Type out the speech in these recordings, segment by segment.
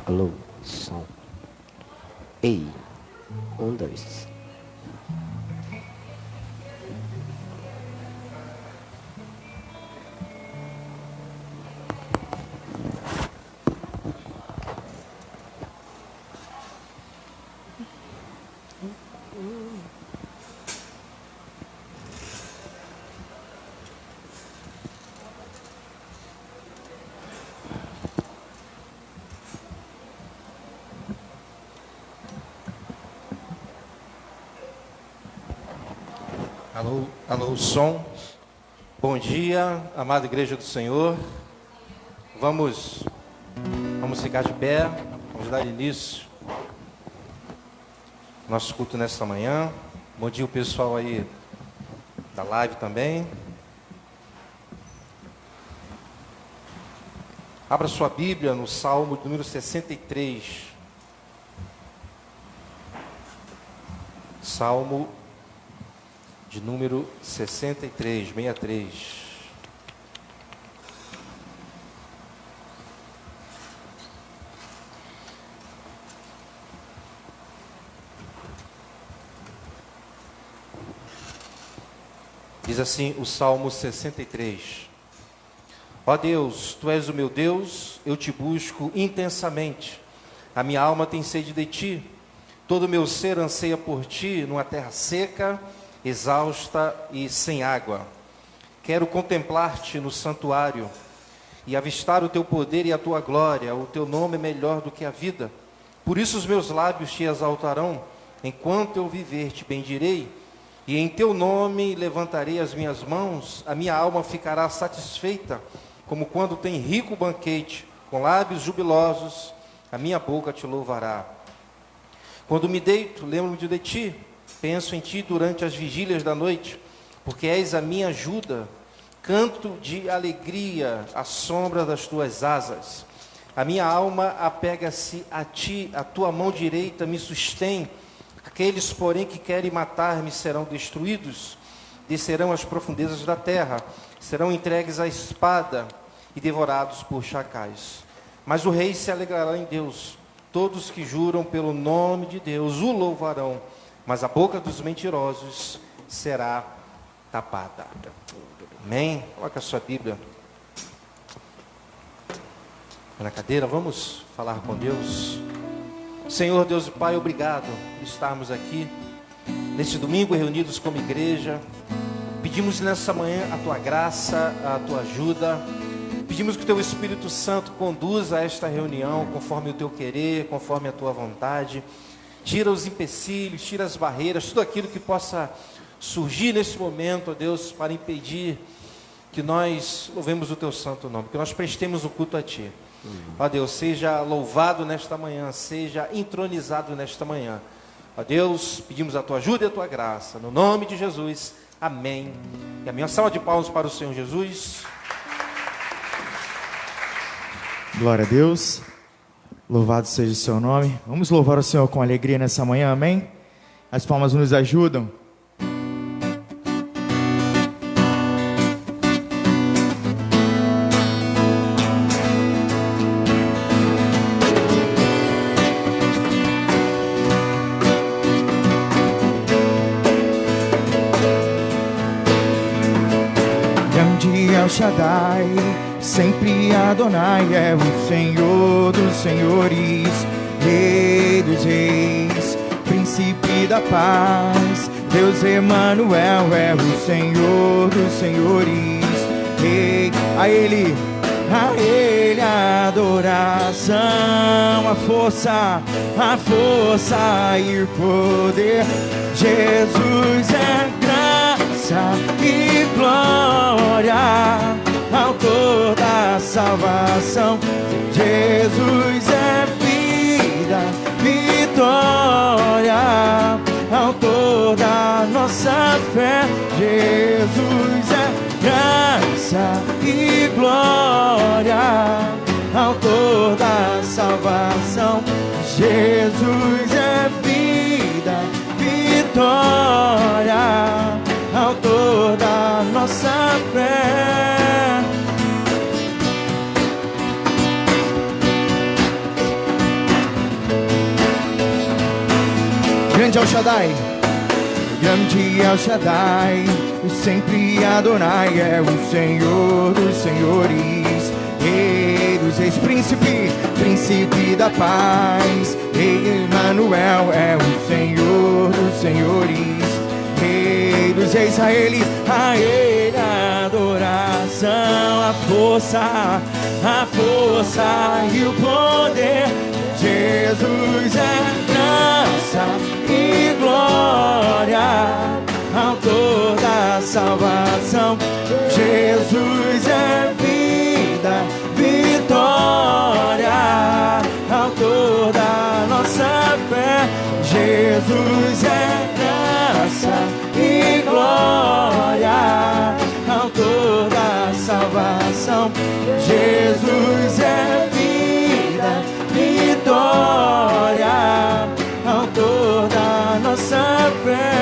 Alô, som. Ei, um, dois. Alô, alô, som. Bom dia, amada igreja do Senhor. Vamos ficar de pé, vamos dar início ao nosso culto nesta manhã. Bom dia o pessoal aí da live também. Abra sua Bíblia no Salmo número 63. Salmo de número 63, 63. Diz assim o Salmo 63. Ó Deus, Tu és o meu Deus, eu te busco intensamente. A minha alma tem sede de Ti. Todo o meu ser anseia por Ti, numa terra seca, exausta e sem água. Quero contemplar-te no santuário e avistar o teu poder e a tua glória. O teu nome é melhor do que a vida. Por isso os meus lábios te exaltarão. Enquanto eu viver, te bendirei. E em teu nome levantarei as minhas mãos. A minha alma ficará satisfeita, como quando tem rico banquete. Com lábios jubilosos, a minha boca te louvará. Quando me deito, lembro-me de ti. Penso em ti durante as vigílias da noite, porque és a minha ajuda. Canto de alegria à sombra das tuas asas. A minha alma apega-se a ti, a tua mão direita me sustém. Aqueles, porém, que querem matar-me serão destruídos, descerão às profundezas da terra, serão entregues à espada e devorados por chacais. Mas o rei se alegrará em Deus. Todos que juram pelo nome de Deus o louvarão. Mas a boca dos mentirosos será tapada. Amém? Coloca a sua Bíblia na cadeira, vamos falar com Deus. Senhor Deus e Pai, obrigado por estarmos aqui, neste domingo reunidos como igreja. Pedimos nessa manhã a Tua graça, a Tua ajuda. Pedimos que o Teu Espírito Santo conduza esta reunião conforme o Teu querer, conforme a Tua vontade. Tira os empecilhos, tira as barreiras, tudo aquilo que possa surgir nesse momento, ó Deus, para impedir que nós louvemos o Teu santo nome, que nós prestemos o culto a Ti. Ó Deus, seja louvado nesta manhã, seja entronizado nesta manhã. Ó Deus, pedimos a Tua ajuda e a Tua graça, no nome de Jesus, amém. E a minha salva de palmas para o Senhor Jesus. Glória a Deus. Louvado seja o seu nome. Vamos louvar o Senhor com alegria nessa manhã, amém? As palmas nos ajudam. Grande El Shaddai, sempre Adonai é o Senhor dos senhores, Rei dos reis, Príncipe da paz. Deus Emanuel é o Senhor dos senhores, Rei. A Ele a adoração, a força e o poder. Jesus é graça e glória, autor da salvação. Jesus é vida, vitória, autor da nossa fé. Jesus é graça e glória, autor da salvação. Jesus é vida, vitória, autor da nossa fé. El Shaddai. Grande El Shaddai, sempre Adonai é o Senhor dos senhores, Rei dos reis, príncipe da paz. Emmanuel é o Senhor dos senhores, Rei dos reis. A Ele a adoração, a força e o poder. Jesus é graça e glória, autor da salvação. Jesus é vida, vitória, autor da nossa fé. Jesus é graça e glória, autor da salvação. Jesus é vida, vitória, autor da nossa fé.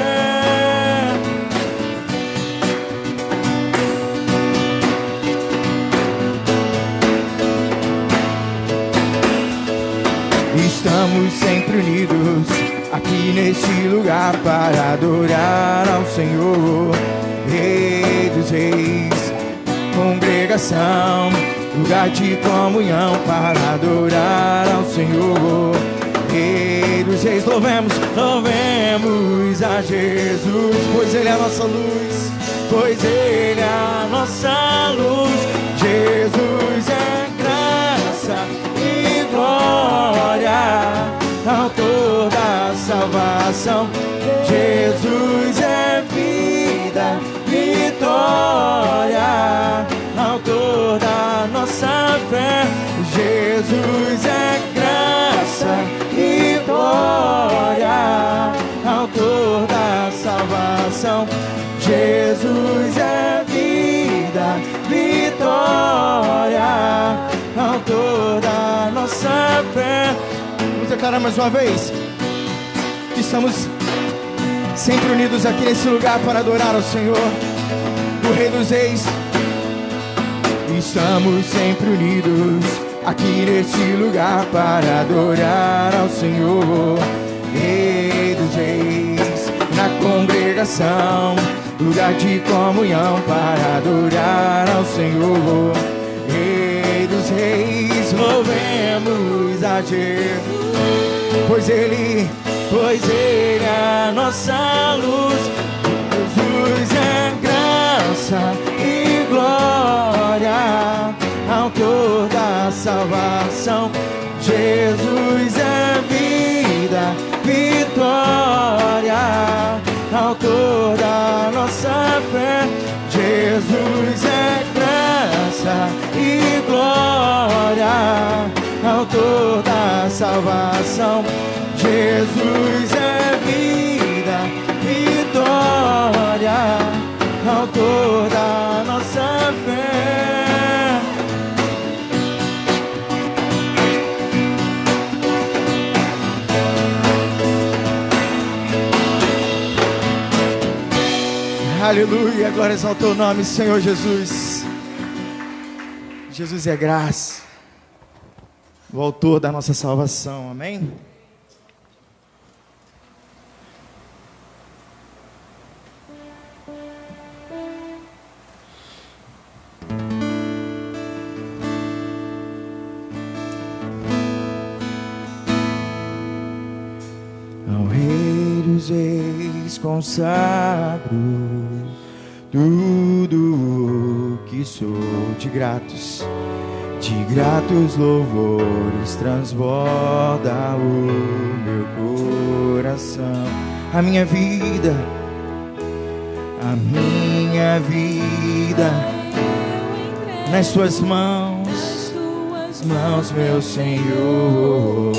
Estamos sempre unidos aqui neste lugar para adorar ao Senhor, Rei dos reis. Congregação, lugar de comunhão para adorar ao Senhor, Rei dos reis. Louvemos a Jesus, pois Ele é a nossa luz, pois Ele é a nossa luz. Jesus é graça e glória, autor da salvação. Jesus é vida, vitória, autor da nossa fé. Jesus é graça e glória, autor da salvação. Jesus é vida, vitória, autor da nossa fé. Vamos declarar mais uma vez que estamos sempre unidos aqui nesse lugar para adorar ao Senhor, o Rei dos reis. Estamos sempre unidos aqui neste lugar para adorar ao Senhor, Rei dos reis. Na congregação, lugar de comunhão para adorar ao Senhor, Rei dos reis. Louvemos a Jesus, pois Ele é a nossa luz. Jesus é graça e glória, autor da salvação. Jesus é vida, vitória, autor da nossa fé. Jesus é graça e glória, autor da salvação. Jesus é vida, vitória, autor da nossa fé. Aleluia, glória ao teu nome, Senhor Jesus. Jesus é graça, o autor da nossa salvação, amém? Ao Rei dos Reis consagro tudo o que sou. De gratos louvores transborda o meu coração. A minha vida nas tuas mãos, meu Senhor,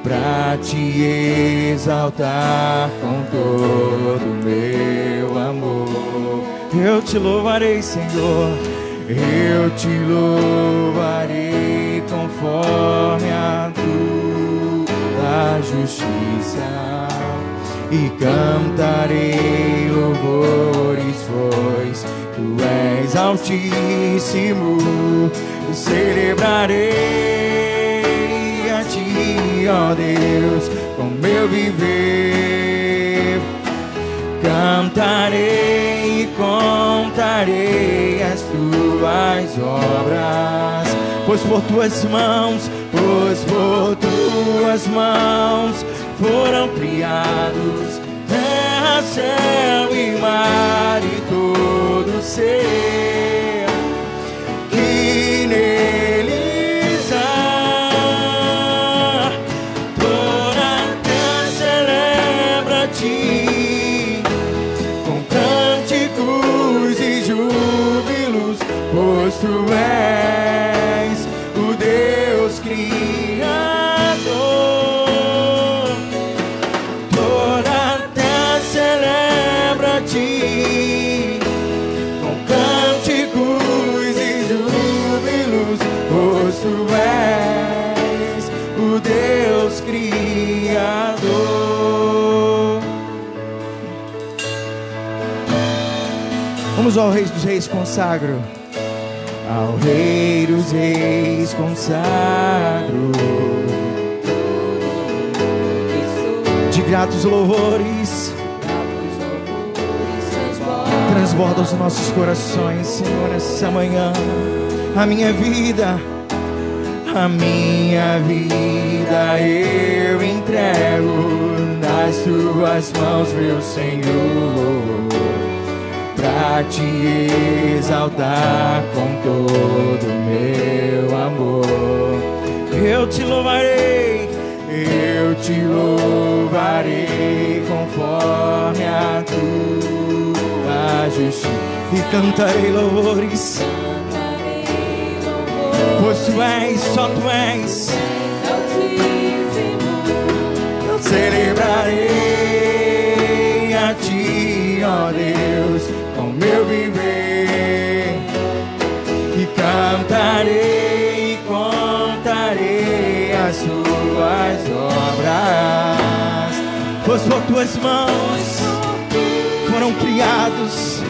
pra te exaltar com todo o meu amor. Eu te louvarei, Senhor, eu te louvarei conforme a tua justiça, e cantarei louvores, pois tu és altíssimo. Celebrarei a ti, ti, ó Deus, com meu viver. Cantarei e contarei as tuas obras, pois por tuas mãos foram criados terra, céu e mar e todo ser que neles há. Toda a terra celebra a ti com cânticos e júbilos, pois tu és o Deus Criador. Toda a terra celebra a ti com cânticos e júbilos, pois tu és o Deus Criador. Vamos ao Rei dos Reis, consagro. Ao Rei dos Reis consagro de gratos louvores, transborda os nossos corações, Senhor, essa manhã. A minha vida eu entrego nas tuas mãos, meu Senhor, pra te exaltar com todo o meu amor. Eu te louvarei conforme a tua justiça, e cantarei louvores, pois tu és, só tu és altíssimo. Celebrarei a ti, ó Deus, com meu viver, e cantarei e contarei as tuas obras, pois por tuas mãos foram criados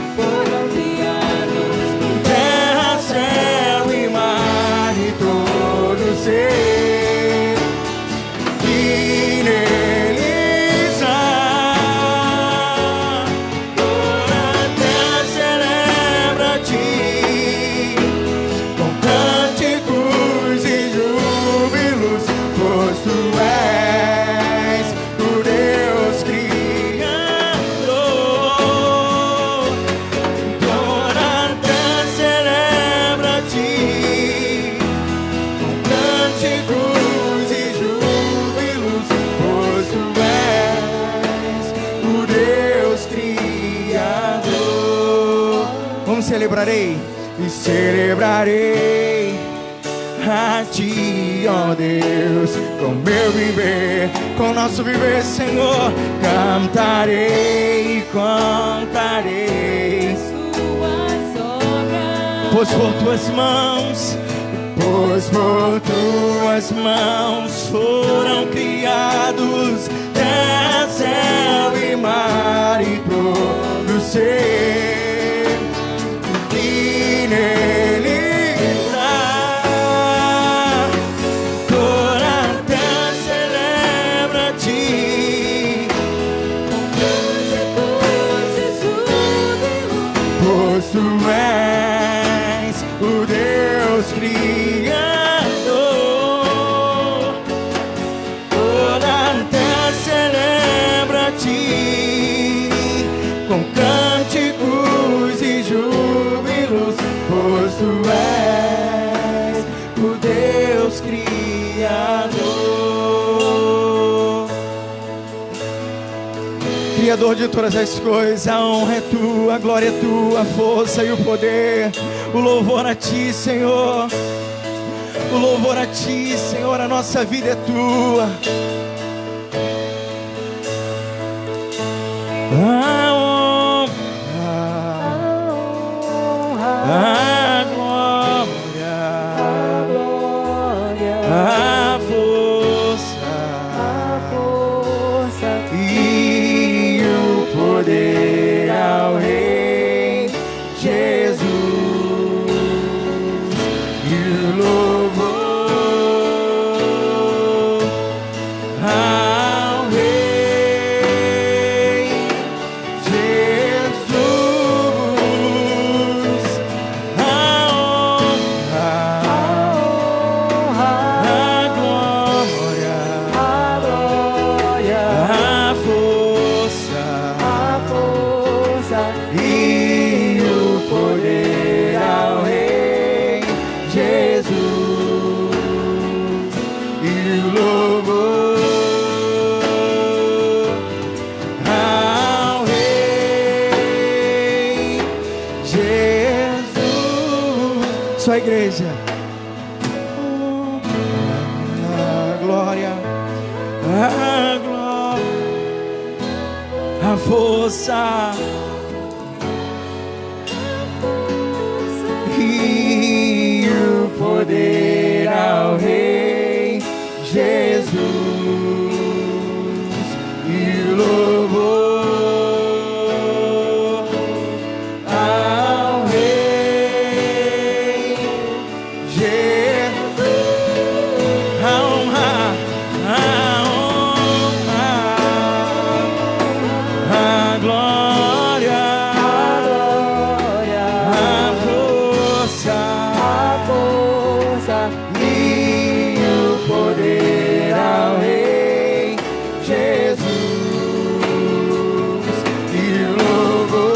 terra, céu e mar e todo ser que neles há. Toda a terra celebra a ti com cânticos e júbilos, pois tu és o Deus Criador. Toda a terra celebra a ti com cânticos e júbilos, pois tu és o Deus Criador. Vamos celebrarei e celebrarei a ti, ó Deus, com meu viver, com nosso viver, Senhor. Cantarei e contarei, pois por tuas mãos foram criados terra, céu e mar e todo ser que neles há. Toda a terra celebra a ti com cânticos e júbilos, pois tu és o Deus Criador. Toda a terra celebra a ti com cânticos e júbilos, pois tu és o Deus Criador. Criador de todas as coisas, a honra é tua, a glória é tua, a força e o poder, o louvor a ti, Senhor. O louvor a ti, Senhor, a nossa vida é tua. A honra, a glória, a força e o poder ao Rei Jesus, e o louvor e o poder ao Rei Jesus e o louvor ao Rei Jesus. Sua igreja. A glória, a força e o poder ao Rei Jesus e o louvor ao Rei Jesus. A honra, a glória, a força e o poder ao Rei Jesus e o louvor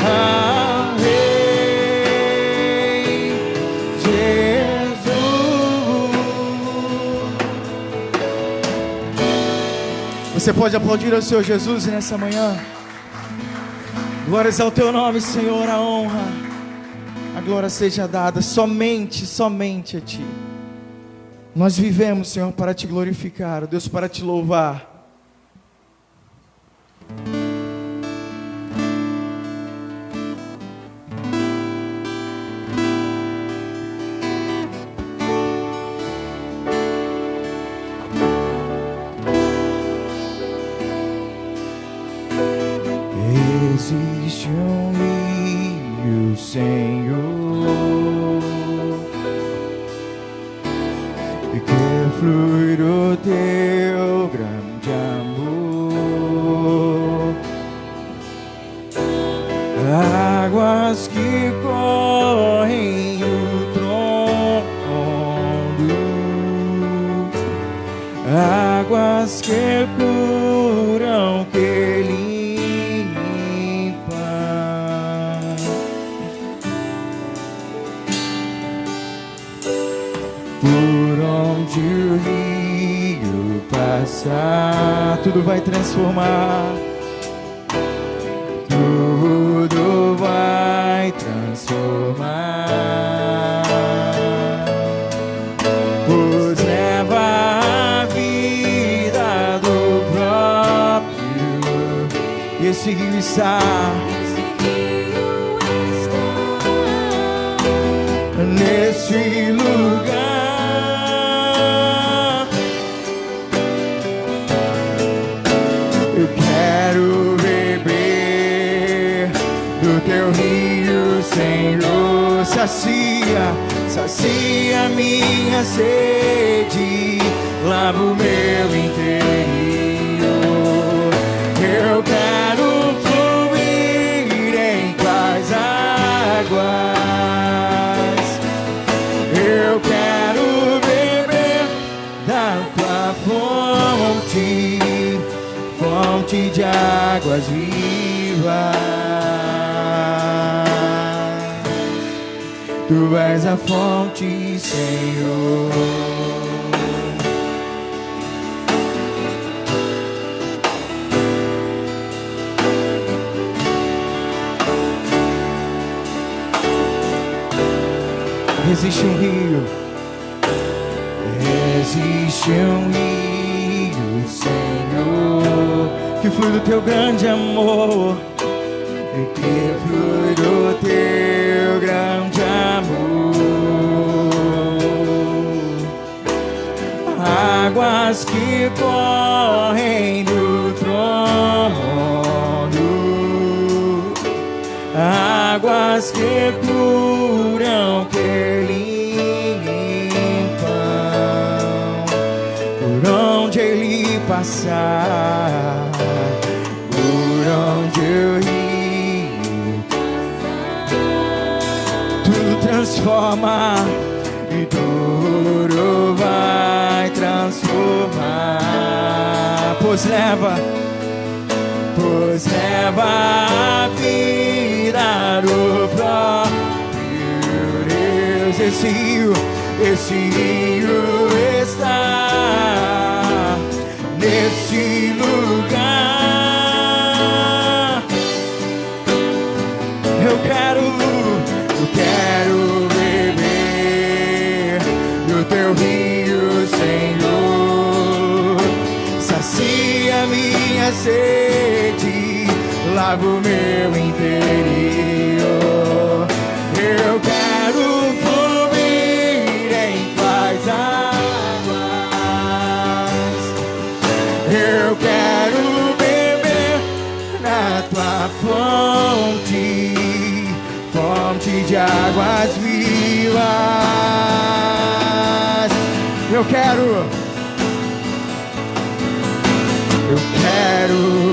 ao Rei Jesus. Você pode aplaudir ao Senhor Jesus nessa manhã. Glórias ao teu nome, Senhor, a honra, a glória seja dada somente a ti. Nós vivemos, Senhor, para te glorificar, ó Deus, para te louvar. Existe um rio, Senhor, que flui do teu grande amor, águas que correm o trono, águas que curam, que limpam, por onde o rio passar, tudo vai transformar, tudo vai transformar, pois leva a vida do próprio, e esse rio está nesse lugar. Eu quero beber do teu rio, Senhor. Sacia minha sede, lava o meu interior. Eu quero fluir em tuas águas. Eu quero beber da tua fonte de águas vivas. Tu és a fonte, Senhor. Existe um rio, Senhor, que flui do teu grande amor, e que flui do teu grande amor, águas que correm do trono, águas que curam, que limpam, por onde ele passar, por onde eu rio, tudo transforma e tudo vai transformar, pois leva pois leva a vida do próprio Deus. Esse rio está nesse lugar. Eu quero beber do teu rio, Senhor. Sacia minha sede, lava o meu interior. Eu quero fluir em tuas águas. Eu quero beber na tua fonte de águas vivas. Eu quero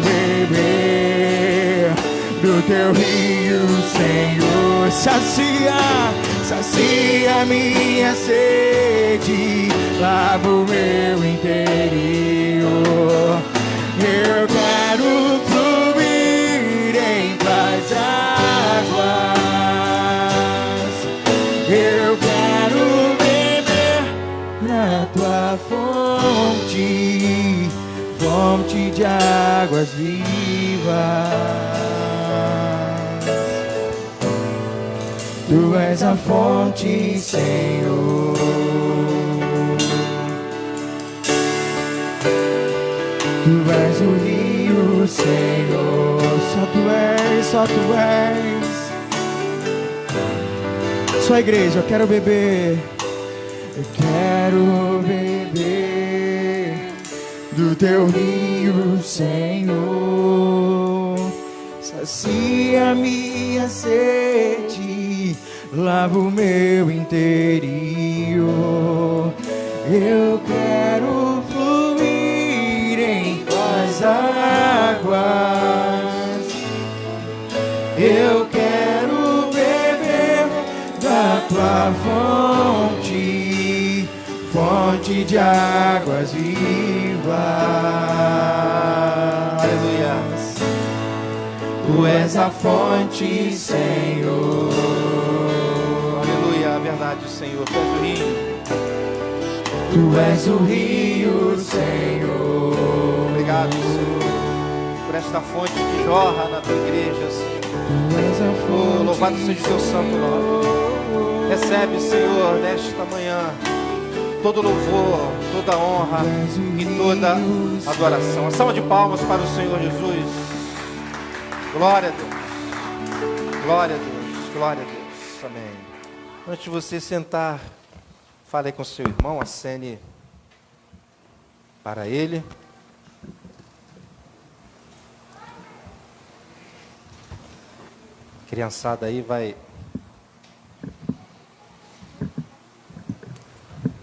beber do teu rio, Senhor. Sacia minha sede, lava o meu interior. Eu quero fluir em tuas águas. Eu quero beber na tua fonte de águas vivas. Tu és a fonte, Senhor. Tu és o rio, Senhor. Só tu és. Só a igreja, eu quero beber. Eu quero beber do teu rio, Senhor. Sacia minha sede, lava o meu interior. Eu quero fluir em tuas águas. Eu quero beber da tua fonte de águas vivas. Aleluia. Tu és a fonte, Senhor. Aleluia, a verdade, Senhor. Tu és o rio. Tu és o rio, Senhor. Obrigado, Senhor, por esta fonte que jorra na tua igreja, Senhor. Tu és a fonte. Oh, louvado seja o teu santo nome. Recebe, Senhor, nesta manhã, todo louvor, toda honra e toda adoração. Uma salva de palmas para o Senhor Jesus. Glória a Deus. Glória a Deus. Glória a Deus. Amém. Antes de você sentar, fale com seu irmão, acene para ele. Criançada aí vai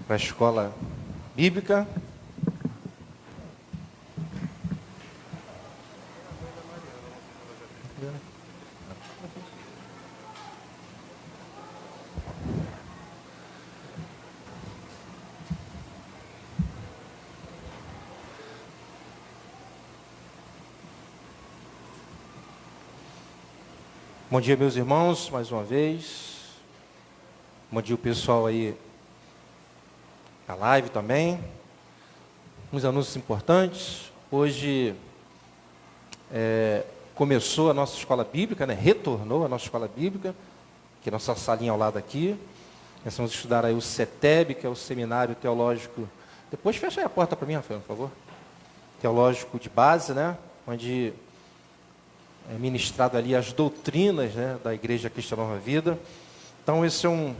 para a escola bíblica. Bom dia, meus irmãos, mais uma vez. Bom dia o pessoal aí na live também. Uns anúncios importantes. Hoje começou a nossa escola bíblica, né? Retornou a nossa escola bíblica, que é a nossa salinha ao lado aqui. Nós vamos estudar aí o CETEB, que é o Seminário Teológico. Depois fecha aí a porta para mim, Rafael, por favor. Teológico de base, né? Onde é ministrado ali as doutrinas, né, da Igreja Cristã Nova Vida. Então esse é um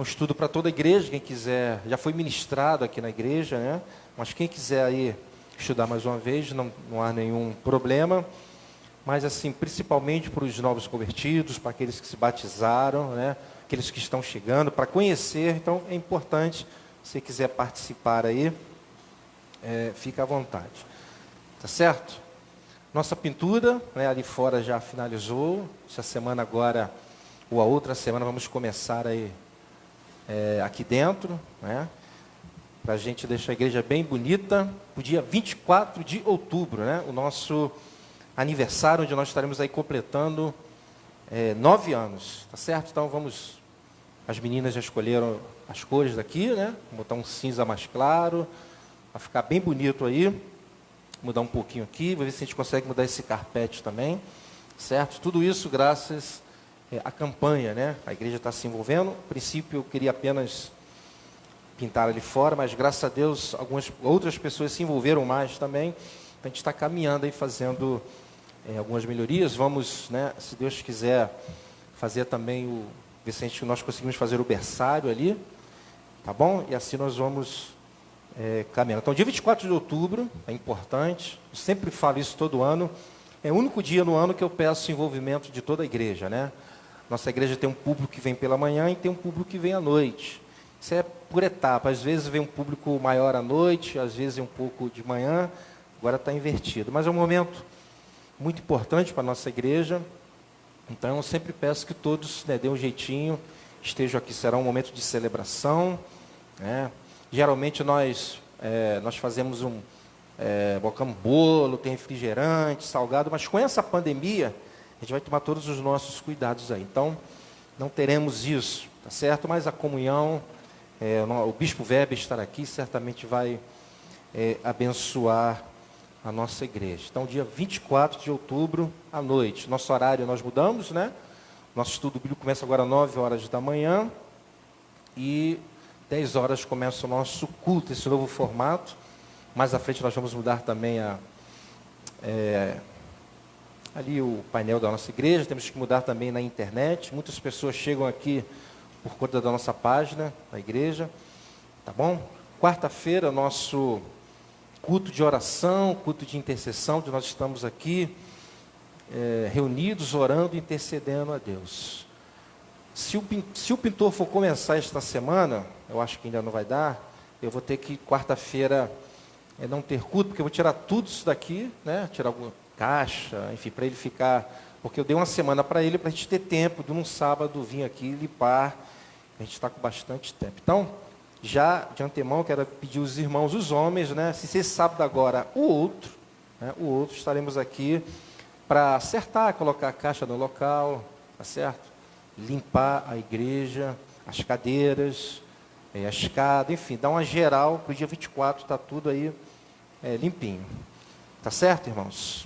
estudo para toda a igreja. Quem quiser, já foi ministrado aqui na igreja, né? Mas quem quiser aí estudar mais uma vez, não há nenhum problema. Mas assim, principalmente para os novos convertidos, para aqueles que se batizaram, né? Aqueles que estão chegando, para conhecer. Então é importante, se você quiser participar aí, fica à vontade. Tá certo? Nossa pintura, né, ali fora já finalizou. Essa semana agora, ou a outra semana, vamos começar aí aqui dentro, né, para a gente deixar a igreja bem bonita. O dia 24 de outubro, né, o nosso aniversário, onde nós estaremos aí completando 9 anos, tá certo? Então as meninas já escolheram as cores daqui, né? Vou botar um cinza mais claro, vai ficar bem bonito aí. Mudar um pouquinho aqui, vou ver se a gente consegue mudar esse carpete também, certo? Tudo isso graças à campanha, né? A igreja está se envolvendo. No princípio eu queria apenas pintar ali fora, mas graças a Deus algumas outras pessoas se envolveram mais também. Então, a gente está caminhando aí, fazendo algumas melhorias. Vamos, né, se Deus quiser, fazer também ver se nós conseguimos fazer o berçário ali, tá bom? E assim nós vamos caminhando. Então, dia 24 de outubro, é importante, eu sempre falo isso todo ano, é o único dia no ano que eu peço envolvimento de toda a igreja, né? Nossa igreja tem um público que vem pela manhã e tem um público que vem à noite. Isso é por etapa, às vezes vem um público maior à noite, às vezes um pouco de manhã, agora está invertido. Mas é um momento muito importante para a nossa igreja, então eu sempre peço que todos, né, dêem um jeitinho, estejam aqui, será um momento de celebração, né? Geralmente nós fazemos colocamos bolo, tem refrigerante, salgado, mas com essa pandemia, a gente vai tomar todos os nossos cuidados aí. Então, não teremos isso, tá certo? Mas a comunhão, o Bispo Weber estar aqui, certamente vai abençoar a nossa igreja. Então, dia 24 de outubro, à noite. Nosso horário nós mudamos, né? Nosso estudo bíblico começa agora às 9 horas da manhã e 10 horas começa o nosso culto, esse novo formato. Mais à frente nós vamos mudar também ali o painel da nossa igreja, temos que mudar também na internet. Muitas pessoas chegam aqui por conta da nossa página da igreja, tá bom? Quarta-feira, nosso culto de oração, culto de intercessão, onde nós estamos aqui reunidos, orando e intercedendo a Deus. Se o pintor for começar esta semana, eu acho que ainda não vai dar, eu vou ter que, quarta-feira, não ter culto, porque eu vou tirar tudo isso daqui, né? Tirar alguma caixa, enfim, para ele ficar... Porque eu dei uma semana para ele, para a gente ter tempo de num sábado vir aqui limpar. A gente está com bastante tempo. Então, já de antemão, quero pedir os irmãos, os homens, né? Se esse sábado agora, o outro, estaremos aqui para acertar, colocar a caixa no local, tá certo? Limpar a igreja, as cadeiras, a escada, enfim, dar uma geral para o dia 24, está tudo aí limpinho. Tá certo, irmãos?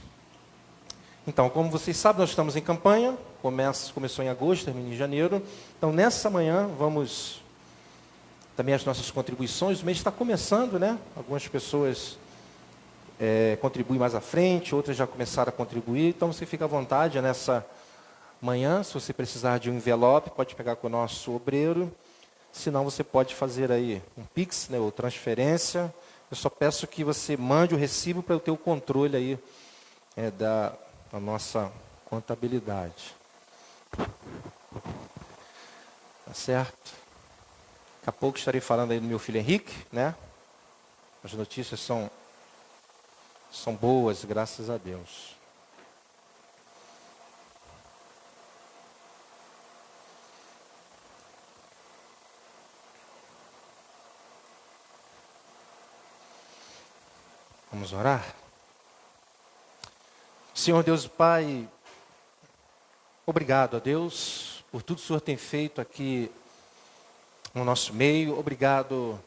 Então, como vocês sabem, nós estamos em campanha, começou em agosto, termina em janeiro. Então, nessa manhã, vamos também as nossas contribuições. O mês está começando, né? Algumas pessoas contribuem mais à frente, outras já começaram a contribuir. Então, você fica à vontade nessa manhã, se você precisar de um envelope, pode pegar com o nosso obreiro. Se não, você pode fazer aí um Pix, né, ou transferência. Eu só peço que você mande o recibo para eu ter o controle aí da nossa contabilidade. Tá certo? Daqui a pouco estarei falando aí do meu filho Henrique, né? As notícias são boas, graças a Deus. Vamos orar? Senhor Deus Pai, obrigado a Deus por tudo que o Senhor tem feito aqui no nosso meio. Obrigado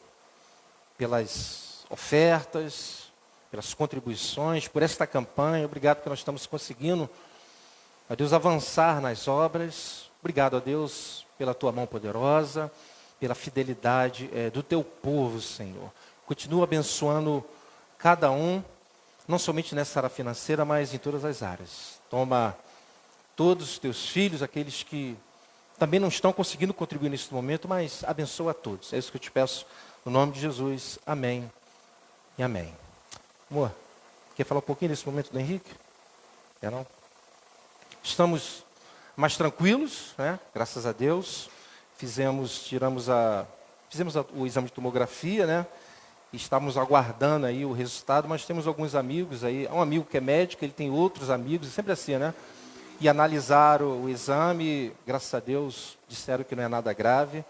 pelas ofertas, pelas contribuições, por esta campanha. Obrigado porque nós estamos conseguindo, a Deus, avançar nas obras. Obrigado a Deus pela Tua mão poderosa, pela fidelidade do Teu povo, Senhor. Continua abençoando cada um, não somente nessa área financeira, mas em todas as áreas. Toma todos os teus filhos, aqueles que também não estão conseguindo contribuir nesse momento, mas abençoa a todos. É isso que eu te peço, no nome de Jesus. Amém e amém. Amor, quer falar um pouquinho nesse momento do Henrique? Quer não? Estamos mais tranquilos, né? Graças a Deus. Fizemos o exame de tomografia, né? Estamos aguardando aí o resultado, mas temos alguns amigos aí, um amigo que é médico, ele tem outros amigos, sempre assim, né? E analisaram o exame, graças a Deus, disseram que não é nada grave.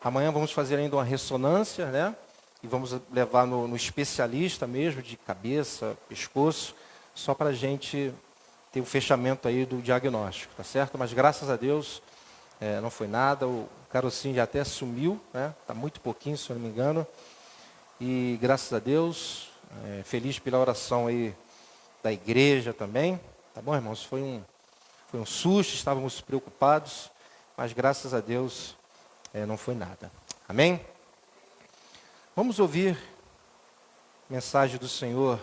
Amanhã vamos fazer ainda uma ressonância, né? E vamos levar no especialista mesmo, de cabeça, pescoço, só para a gente ter o fechamento aí do diagnóstico, tá certo? Mas graças a Deus não foi nada, o carocinho já até sumiu, né? Tá muito pouquinho, se eu não me engano. E graças a Deus, feliz pela oração aí da igreja também, tá bom, irmãos? Foi um susto, estávamos preocupados, mas graças a Deus não foi nada. Amém? Vamos ouvir a mensagem do Senhor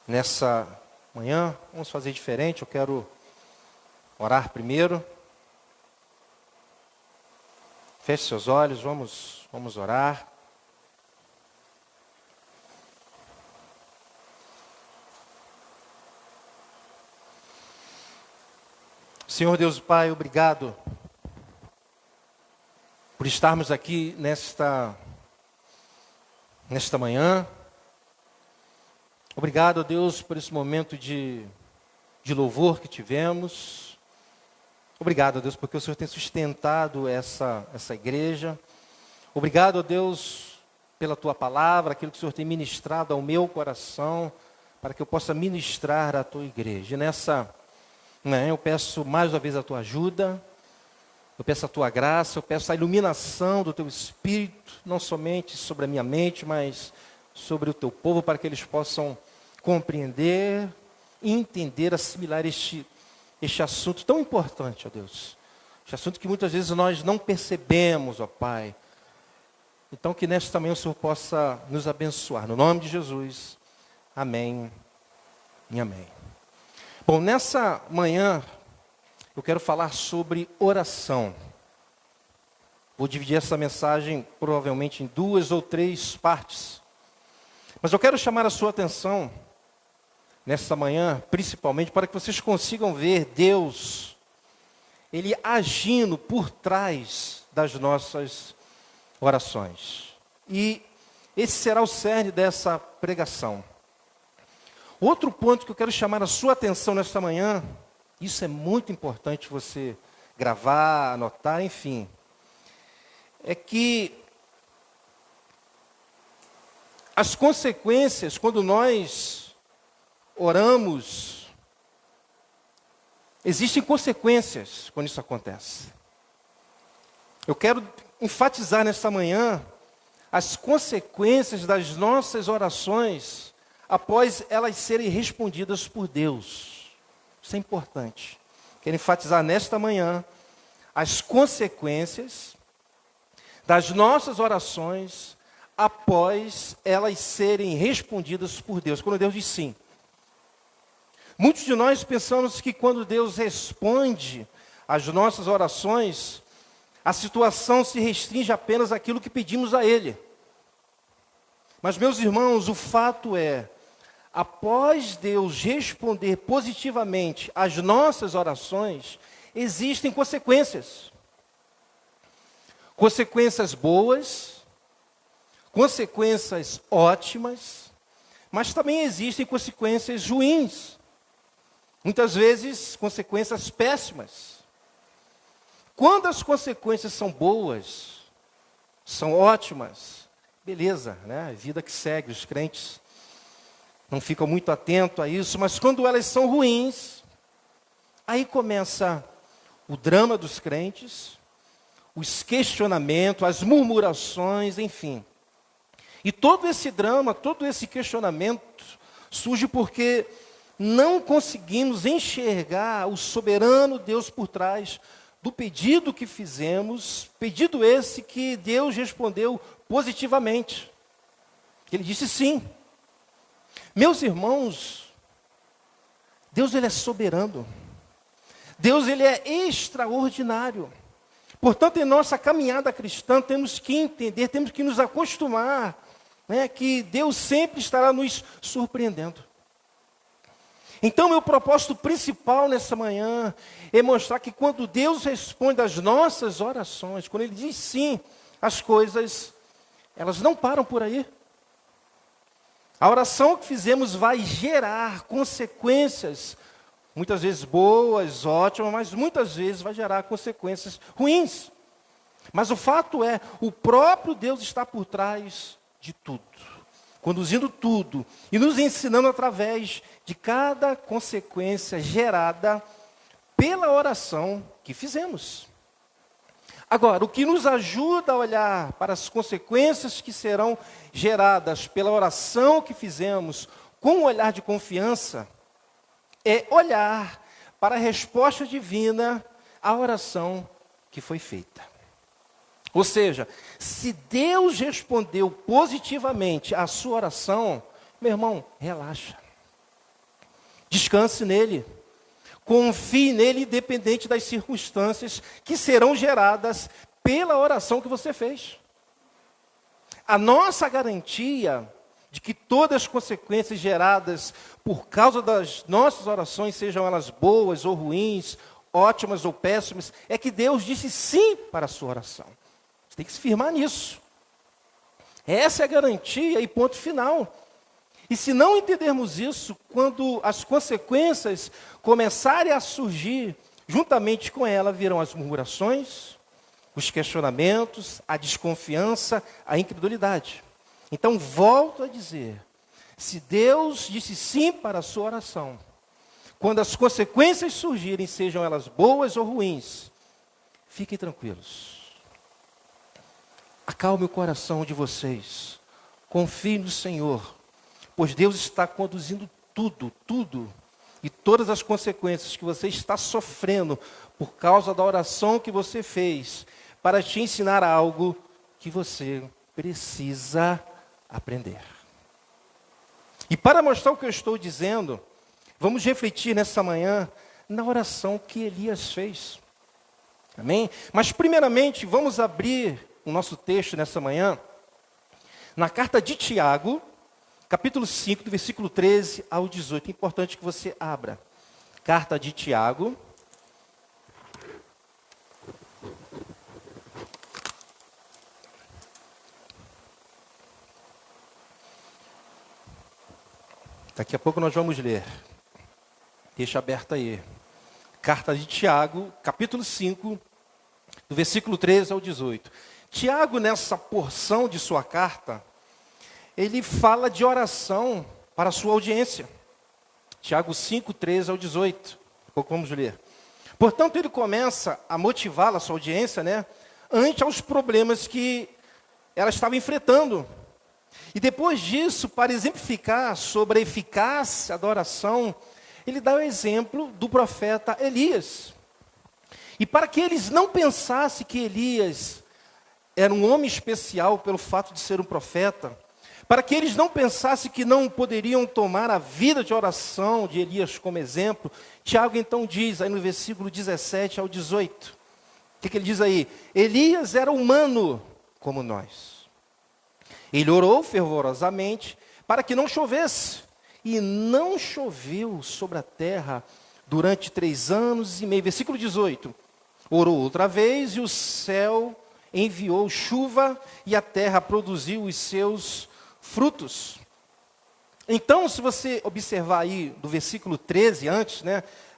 nessa manhã. Vamos fazer diferente, eu quero orar primeiro. Feche seus olhos, vamos orar. Senhor Deus Pai, obrigado por estarmos aqui nesta manhã. Obrigado, Deus, por esse momento de louvor que tivemos. Obrigado, Deus, porque o Senhor tem sustentado essa igreja. Obrigado, Deus, pela Tua palavra, aquilo que o Senhor tem ministrado ao meu coração, para que eu possa ministrar à Tua igreja. E nessa manhã eu peço mais uma vez a Tua ajuda, eu peço a Tua graça, eu peço a iluminação do Teu Espírito, não somente sobre a minha mente, mas sobre o Teu povo, para que eles possam compreender, entender, assimilar este assunto tão importante, ó Deus. Este assunto que muitas vezes nós não percebemos, ó Pai. Então que nesta manhã o Senhor possa nos abençoar. No nome de Jesus. Amém e amém. Bom, nessa manhã eu quero falar sobre oração. Vou dividir essa mensagem provavelmente em 2 ou 3 partes. Mas eu quero chamar a sua atenção nessa manhã, principalmente para que vocês consigam ver Deus, Ele agindo por trás das nossas orações. E esse será o cerne dessa pregação. Outro ponto que eu quero chamar a sua atenção nesta manhã, isso é muito importante você gravar, anotar, enfim, é que as consequências, quando nós oramos, existem consequências quando isso acontece. Eu quero enfatizar nesta manhã as consequências das nossas orações após elas serem respondidas por Deus. Isso é importante. Quero enfatizar nesta manhã as consequências das nossas orações após elas serem respondidas por Deus. Quando Deus diz sim. Muitos de nós pensamos que quando Deus responde às nossas orações, a situação se restringe apenas àquilo que pedimos a Ele. Mas, meus irmãos, o fato é, após Deus responder positivamente às nossas orações, existem consequências. Consequências boas, consequências ótimas, mas também existem consequências ruins. Muitas vezes, consequências péssimas. Quando as consequências são boas, são ótimas, beleza, né? Vida que segue, os crentes não ficam muito atentos a isso, mas quando elas são ruins, aí começa o drama dos crentes, os questionamentos, as murmurações, enfim. E todo esse drama, todo esse questionamento surge porque não conseguimos enxergar o soberano Deus por trás do pedido que fizemos, pedido esse que Deus respondeu positivamente. Ele disse sim. Meus irmãos, Deus ele é soberano. Deus ele é extraordinário. Portanto, em nossa caminhada cristã, temos que entender, temos que nos acostumar, né, que Deus sempre estará nos surpreendendo. Então, meu propósito principal nessa manhã é mostrar que quando Deus responde às nossas orações, quando Ele diz sim, as coisas, elas não param por aí. A oração que fizemos vai gerar consequências, muitas vezes boas, ótimas, mas muitas vezes vai gerar consequências ruins. Mas o fato é, o próprio Deus está por trás de tudo. conduzindo tudo e nos ensinando através de cada consequência gerada pela oração que fizemos. Agora, o que nos ajuda a olhar para as consequências que serão geradas pela oração que fizemos com um olhar de confiança é olhar para a resposta divina à oração que foi feita. Ou seja, se Deus respondeu positivamente à sua oração, meu irmão, relaxa. Descanse nele. Confie nele, independente das circunstâncias que serão geradas pela oração que você fez. A nossa garantia de que todas as consequências geradas por causa das nossas orações, sejam elas boas ou ruins, ótimas ou péssimas, é que Deus disse sim para a sua oração. Você tem que se firmar nisso. Essa é a garantia e ponto final. E se não entendermos isso, quando as consequências começarem a surgir, juntamente com ela virão as murmurações, os questionamentos, a desconfiança, a incredulidade. Então, volto a dizer, se Deus disse sim para a sua oração, quando as consequências surgirem, sejam elas boas ou ruins, fiquem tranquilos. Acalme o coração de vocês. Confie no Senhor, pois Deus está conduzindo tudo, e todas as consequências que você está sofrendo por causa da oração que você fez, para te ensinar algo que você precisa aprender. E para mostrar o que eu estou dizendo, vamos refletir nessa manhã na oração que Elias fez. Amém? Mas primeiramente, vamos abrir o nosso texto nessa manhã, na carta de Tiago, capítulo 5, do versículo 13 ao 18. É importante que você abra. Carta de Tiago. Daqui a pouco nós vamos ler. Deixa aberto aí. Carta de Tiago, capítulo 5, do versículo 13 ao 18. Tiago, nessa porção de sua carta, ele fala de oração para a sua audiência. Tiago 5, 13 ao 18. Daqui a pouco vamos ler. Portanto, ele começa a motivar a sua audiência, ante aos problemas que ela estava enfrentando. E depois disso, para exemplificar sobre a eficácia da oração, ele dá o exemplo do profeta Elias. E para que eles não pensassem que Elias era um homem especial pelo fato de ser um profeta, para que eles não pensassem que não poderiam tomar a vida de oração de Elias como exemplo, Tiago então diz, aí no versículo 17 ao 18, o que ele diz aí? Elias era humano como nós. Ele orou fervorosamente para que não chovesse, e não choveu sobre a terra durante 3 anos e meio. Versículo 18, orou outra vez e o céu enviou chuva e a terra produziu os seus frutos. Então, se você observar aí do versículo 13 antes,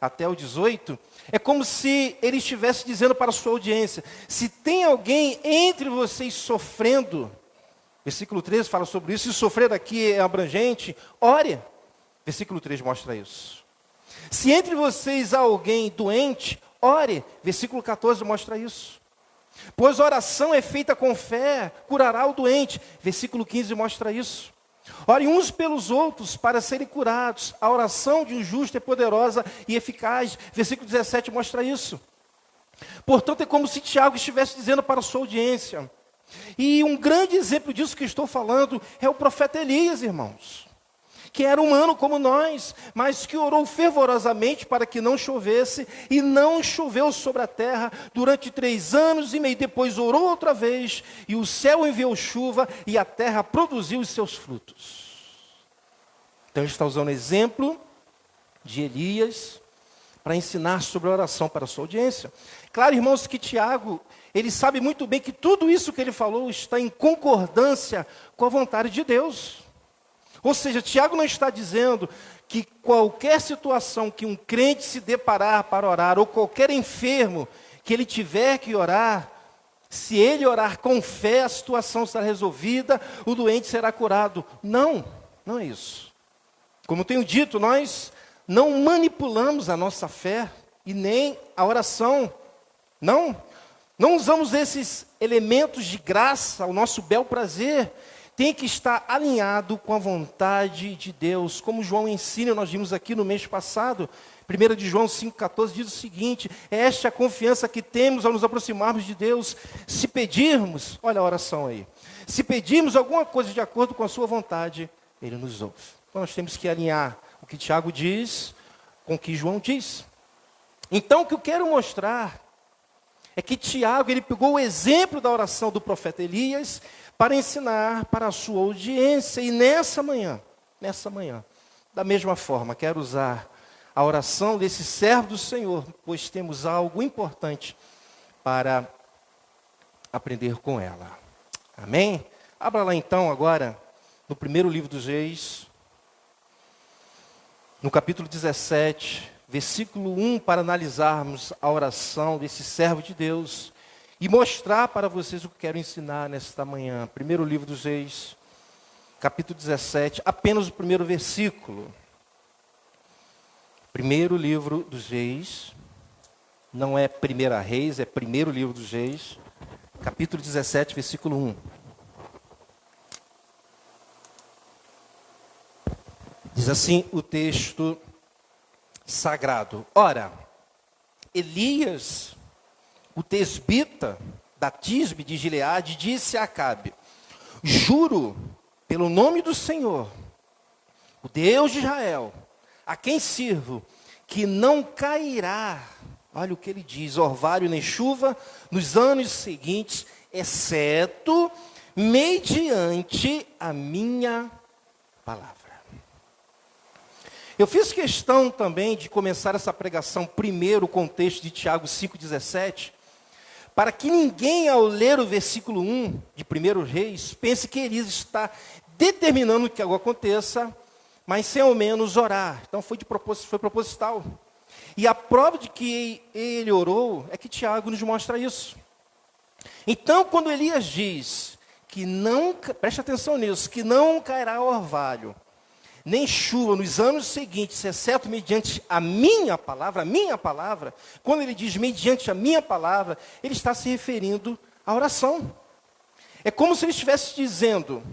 até o 18, é como se ele estivesse dizendo para a sua audiência, se tem alguém entre vocês sofrendo, versículo 13 fala sobre isso, se sofrer aqui é abrangente, ore. Versículo 3 mostra isso. Se entre vocês há alguém doente, ore. Versículo 14 mostra isso. Pois oração é feita com fé, curará o doente. Versículo 15 mostra isso. Orem uns pelos outros para serem curados. A oração de um justo é poderosa e eficaz. Versículo 17 mostra isso. Portanto, é como se Tiago estivesse dizendo para a sua audiência. E um grande exemplo disso que estou falando é o profeta Elias, irmãos. Que era humano como nós, mas que orou fervorosamente para que não chovesse, e não choveu sobre a terra durante 3 anos e meio. Depois orou outra vez, e o céu enviou chuva, e a terra produziu os seus frutos. Então ele está usando o exemplo de Elias para ensinar sobre a oração para a sua audiência. Claro, irmãos, que Tiago, ele sabe muito bem que tudo isso que ele falou está em concordância com a vontade de Deus. Ou seja, Tiago não está dizendo que qualquer situação que um crente se deparar para orar, ou qualquer enfermo que ele tiver que orar, Se ele orar com fé, a situação será resolvida, o doente será curado. Não, não é isso. Como tenho dito, nós não manipulamos a nossa fé e nem a oração. Não usamos esses elementos de graça, o nosso bel prazer. Tem que estar alinhado com a vontade de Deus. Como João ensina, nós vimos aqui no mês passado, 1 de João 5,14 diz o seguinte: é esta a confiança que temos ao nos aproximarmos de Deus. Se pedirmos, olha a oração aí, se pedirmos alguma coisa de acordo com a sua vontade, Ele nos ouve. Então nós temos que alinhar o que Tiago diz com o que João diz. Então o que eu quero mostrar é que Tiago, ele pegou o exemplo da oração do profeta Elias para ensinar para a sua audiência. E nessa manhã, da mesma forma, quero usar a oração desse servo do Senhor, pois temos algo importante para aprender com ela. Amém? Abra lá então agora, no primeiro livro dos Reis, no capítulo 17, versículo 1, para analisarmos a oração desse servo de Deus e mostrar para vocês o que quero ensinar nesta manhã. Primeiro livro dos Reis, capítulo 17, apenas o primeiro versículo. Primeiro livro dos Reis, não é Primeira Reis, é primeiro livro dos Reis, capítulo 17, versículo 1. Diz assim o texto sagrado: ora, Elias, o tesbita da Tisbe de Gileade, disse a Acabe: juro pelo nome do Senhor, o Deus de Israel, a quem sirvo, que não cairá, olha o que ele diz, orvalho nem chuva nos anos seguintes, exceto mediante a minha palavra. Eu fiz questão também de começar essa pregação primeiro com o texto de Tiago 5,17, para que ninguém, ao ler o versículo 1 de 1 Reis, pense que Elias está determinando que algo aconteça, mas sem ao menos orar. Então foi proposital. E a prova de que ele orou é que Tiago nos mostra isso. Então, quando Elias diz que não, preste atenção nisso, que não cairá orvalho, nem chuva nos anos seguintes, exceto mediante a minha palavra, quando ele diz mediante a minha palavra, ele está se referindo à oração. É como se ele estivesse dizendo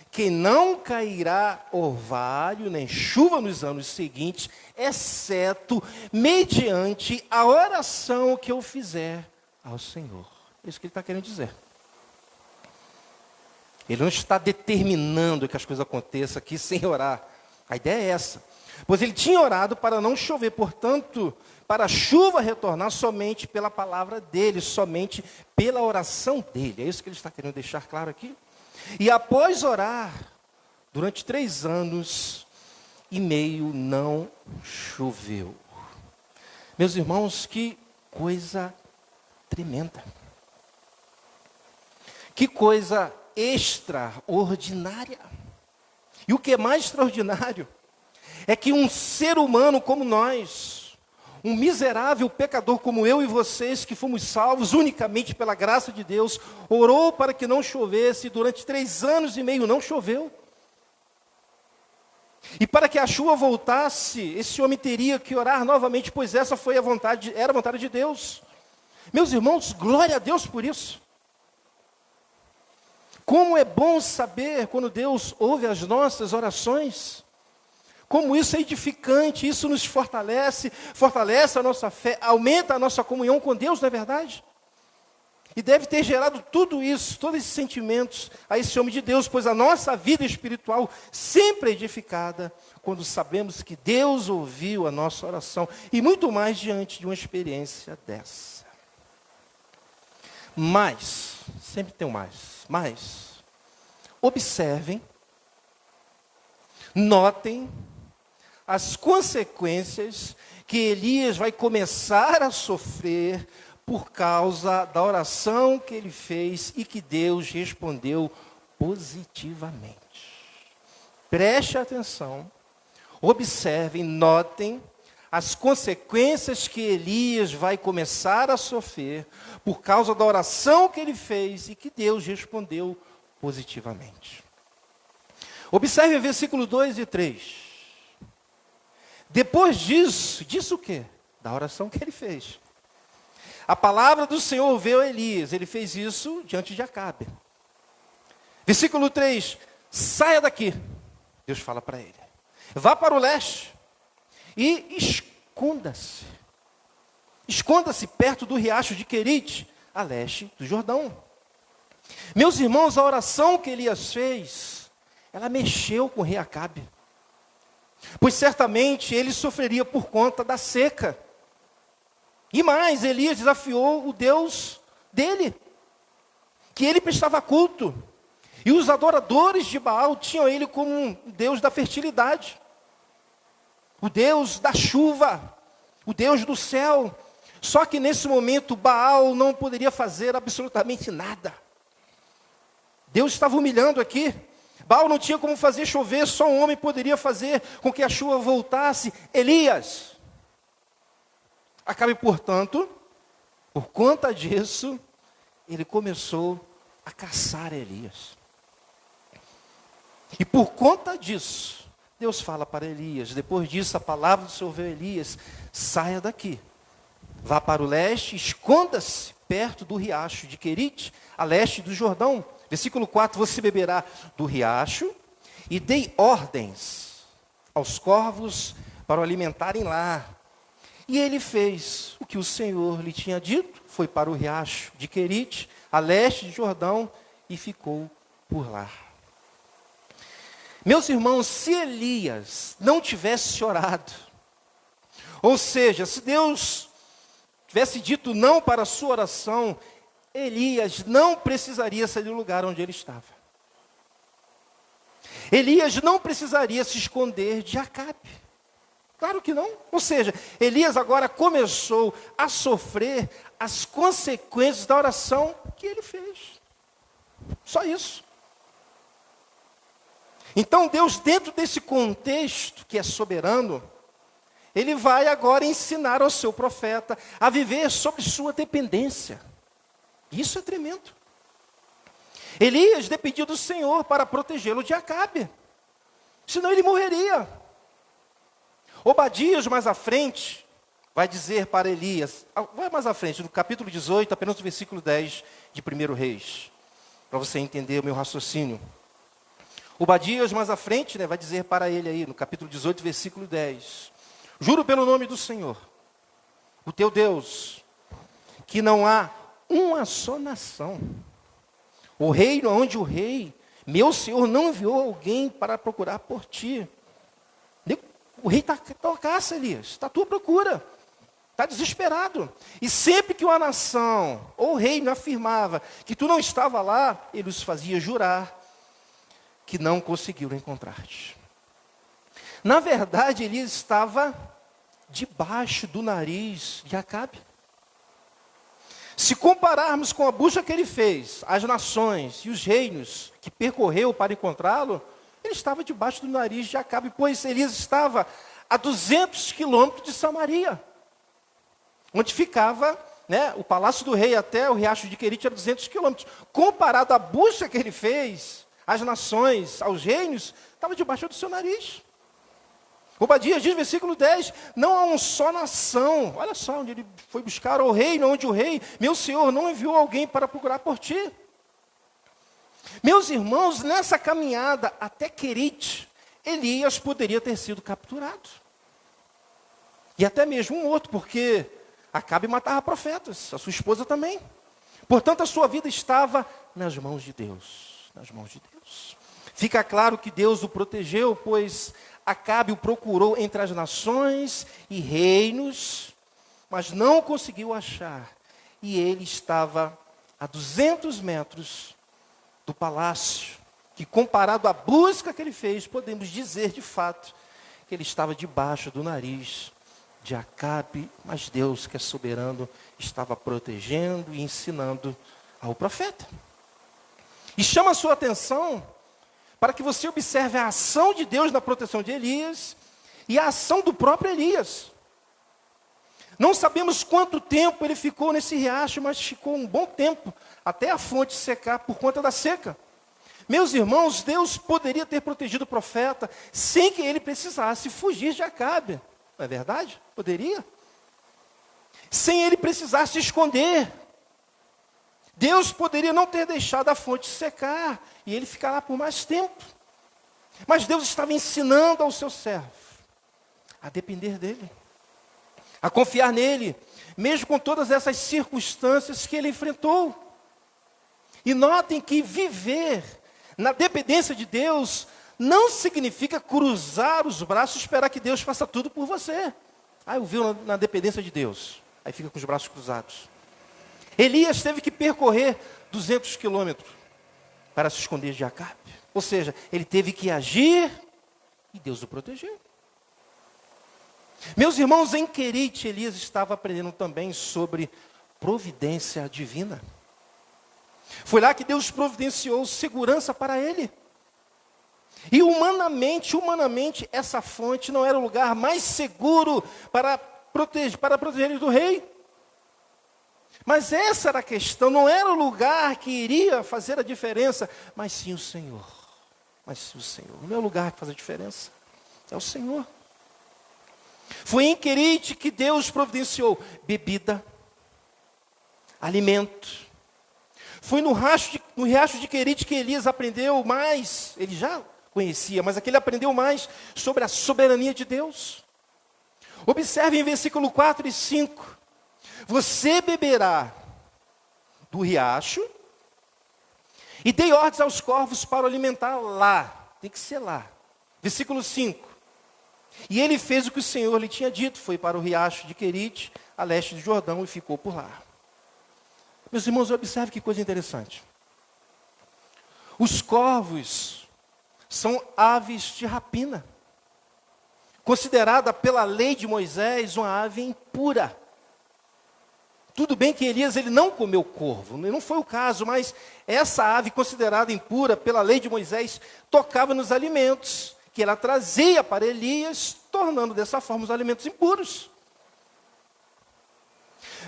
que não cairá orvalho nem chuva nos anos seguintes, exceto mediante a oração que eu fizer ao Senhor. É isso que ele está querendo dizer. Ele não está determinando que as coisas aconteçam aqui sem orar. A ideia é essa. Pois ele tinha orado para não chover, portanto, para a chuva retornar somente pela palavra dele, somente pela oração dele. É isso que ele está querendo deixar claro aqui. E após orar, durante 3 anos e meio não choveu. Meus irmãos, que coisa tremenda. Que coisa extraordinária. E o que é mais extraordinário é que um ser humano como nós, um miserável pecador como eu e vocês, que fomos salvos unicamente pela graça de Deus, orou para que não chovesse, e durante 3 anos e meio não choveu. E para que a chuva voltasse, esse homem teria que orar novamente, pois essa foi era a vontade de Deus. Meus irmãos, glória a Deus por isso. Como é bom saber quando Deus ouve as nossas orações. Como isso é edificante, isso nos fortalece a nossa fé, aumenta a nossa comunhão com Deus, não é verdade? E deve ter gerado tudo isso, todos esses sentimentos a esse homem de Deus, pois a nossa vida espiritual sempre é edificada quando sabemos que Deus ouviu a nossa oração, e muito mais diante de uma experiência dessa. Mas, sempre tem um mas, observem, notem as consequências que Elias vai começar a sofrer por causa da oração que ele fez e que Deus respondeu positivamente. Preste atenção, observem, notem as consequências que Elias vai começar a sofrer por causa da oração que ele fez e que Deus respondeu positivamente. Observe o versículo 2 e 3. Depois disso o quê? Da oração que ele fez. A palavra do Senhor veio a Elias, ele fez isso diante de Acabe. Versículo 3, saia daqui, Deus fala para ele. Vá para o leste e esconda-se. Esconda-se perto do riacho de Querite, a leste do Jordão. Meus irmãos, a oração que Elias fez, ela mexeu com o rei Acabe. Pois certamente ele sofreria por conta da seca. E mais, Elias desafiou o Deus dele, que ele prestava culto. E os adoradores de Baal tinham ele como um Deus da fertilidade, o Deus da chuva, o Deus do céu. Só que nesse momento Baal não poderia fazer absolutamente nada. Deus estava humilhando aqui. Baal não tinha como fazer chover, só um homem poderia fazer com que a chuva voltasse, Elias. Acabe, portanto, por conta disso, ele começou a caçar Elias. E por conta disso, Deus fala para Elias, depois disso a palavra do Senhor veio a Elias, saia daqui, vá para o leste, esconda-se perto do riacho de Querite, a leste do Jordão. Versículo 4, você beberá do riacho e dei ordens aos corvos para o alimentarem lá. E ele fez o que o Senhor lhe tinha dito, foi para o riacho de Querite, a leste de Jordão, e ficou por lá. Meus irmãos, se Elias não tivesse orado, ou seja, se Deus tivesse dito não para a sua oração, Elias não precisaria sair do lugar onde ele estava. Elias não precisaria se esconder de Acabe. Claro que não. Ou seja, Elias agora começou a sofrer as consequências da oração que ele fez. Só isso. Então Deus, dentro desse contexto que é soberano, ele vai agora ensinar ao seu profeta a viver sob sua dependência. Isso é tremendo. Elias dependia do Senhor para protegê-lo de Acabe, senão ele morreria. Obadias, mais à frente, vai dizer para Elias, vai mais à frente, no capítulo 18, apenas no versículo 10 de 1 Reis, para você entender o meu raciocínio. Obadias, mais à frente, vai dizer para ele aí, no capítulo 18, versículo 10, juro pelo nome do Senhor, o teu Deus, que não há uma só nação, o reino onde o rei, meu Senhor, não enviou alguém para procurar por ti. O rei está à caça, Elias, está à tua procura, está desesperado. E sempre que uma nação ou o reino afirmava que tu não estava lá, ele os fazia jurar que não conseguiram encontrar-te. Na verdade, Elias estava debaixo do nariz de Acabe. Se compararmos com a busca que ele fez, as nações e os reinos que percorreu para encontrá-lo, ele estava debaixo do nariz de Acabe, pois Elias estava a 200 quilômetros de Samaria, onde ficava, o palácio do rei até o riacho de Querite era 200 quilômetros. Comparado à busca que ele fez, às nações, aos reinos, estava debaixo do seu nariz. Obadias diz, versículo 10, não há uma só nação. Olha só onde ele foi buscar o reino, onde o rei, meu Senhor, não enviou alguém para procurar por ti. Meus irmãos, nessa caminhada até Querite, Elias poderia ter sido capturado. E até mesmo um outro, porque Acabe matava profetas, a sua esposa também. Portanto, a sua vida estava nas mãos de Deus. Nas mãos de Deus. Fica claro que Deus o protegeu, pois Acabe o procurou entre as nações e reinos, mas não conseguiu achar. E ele estava a 200 metros do palácio, que comparado à busca que ele fez, podemos dizer de fato, que ele estava debaixo do nariz de Acabe, mas Deus, que é soberano, estava protegendo e ensinando ao profeta. E chama a sua atenção para que você observe a ação de Deus na proteção de Elias e a ação do próprio Elias. Não sabemos quanto tempo ele ficou nesse riacho, mas ficou um bom tempo, até a fonte secar por conta da seca. Meus irmãos, Deus poderia ter protegido o profeta sem que ele precisasse fugir de Acabe. Não é verdade? Poderia. Sem ele precisar se esconder. Deus poderia não ter deixado a fonte secar e ele ficar lá por mais tempo. Mas Deus estava ensinando ao seu servo a depender dele, a confiar nele, mesmo com todas essas circunstâncias que ele enfrentou. E notem que viver na dependência de Deus não significa cruzar os braços e esperar que Deus faça tudo por você. Eu vivo na dependência de Deus. Aí fica com os braços cruzados. Elias teve que percorrer 200 quilômetros para se esconder de Acabe. Ou seja, ele teve que agir e Deus o protegeu. Meus irmãos, em Querite, Elias estava aprendendo também sobre providência divina. Foi lá que Deus providenciou segurança para ele. E humanamente, essa fonte não era o lugar mais seguro para proteger ele do rei. Mas essa era a questão, não era o lugar que iria fazer a diferença, mas sim o Senhor. Não é o lugar que faz a diferença, é o Senhor. Foi em Querite que Deus providenciou bebida, alimento. Foi no riacho de Querite que Elias aprendeu mais, ele já conhecia, mas aqui ele aprendeu mais sobre a soberania de Deus. Observe em versículo 4 e 5. Você beberá do riacho e dei ordens aos corvos para o alimentar lá. Tem que ser lá. Versículo 5. E ele fez o que o Senhor lhe tinha dito. Foi para o riacho de Querite, a leste do Jordão, e ficou por lá. Meus irmãos, observe que coisa interessante. Os corvos são aves de rapina. Considerada pela lei de Moisés uma ave impura. Tudo bem que Elias ele não comeu corvo, não foi o caso, mas essa ave considerada impura pela lei de Moisés tocava nos alimentos que ela trazia para Elias, tornando dessa forma os alimentos impuros.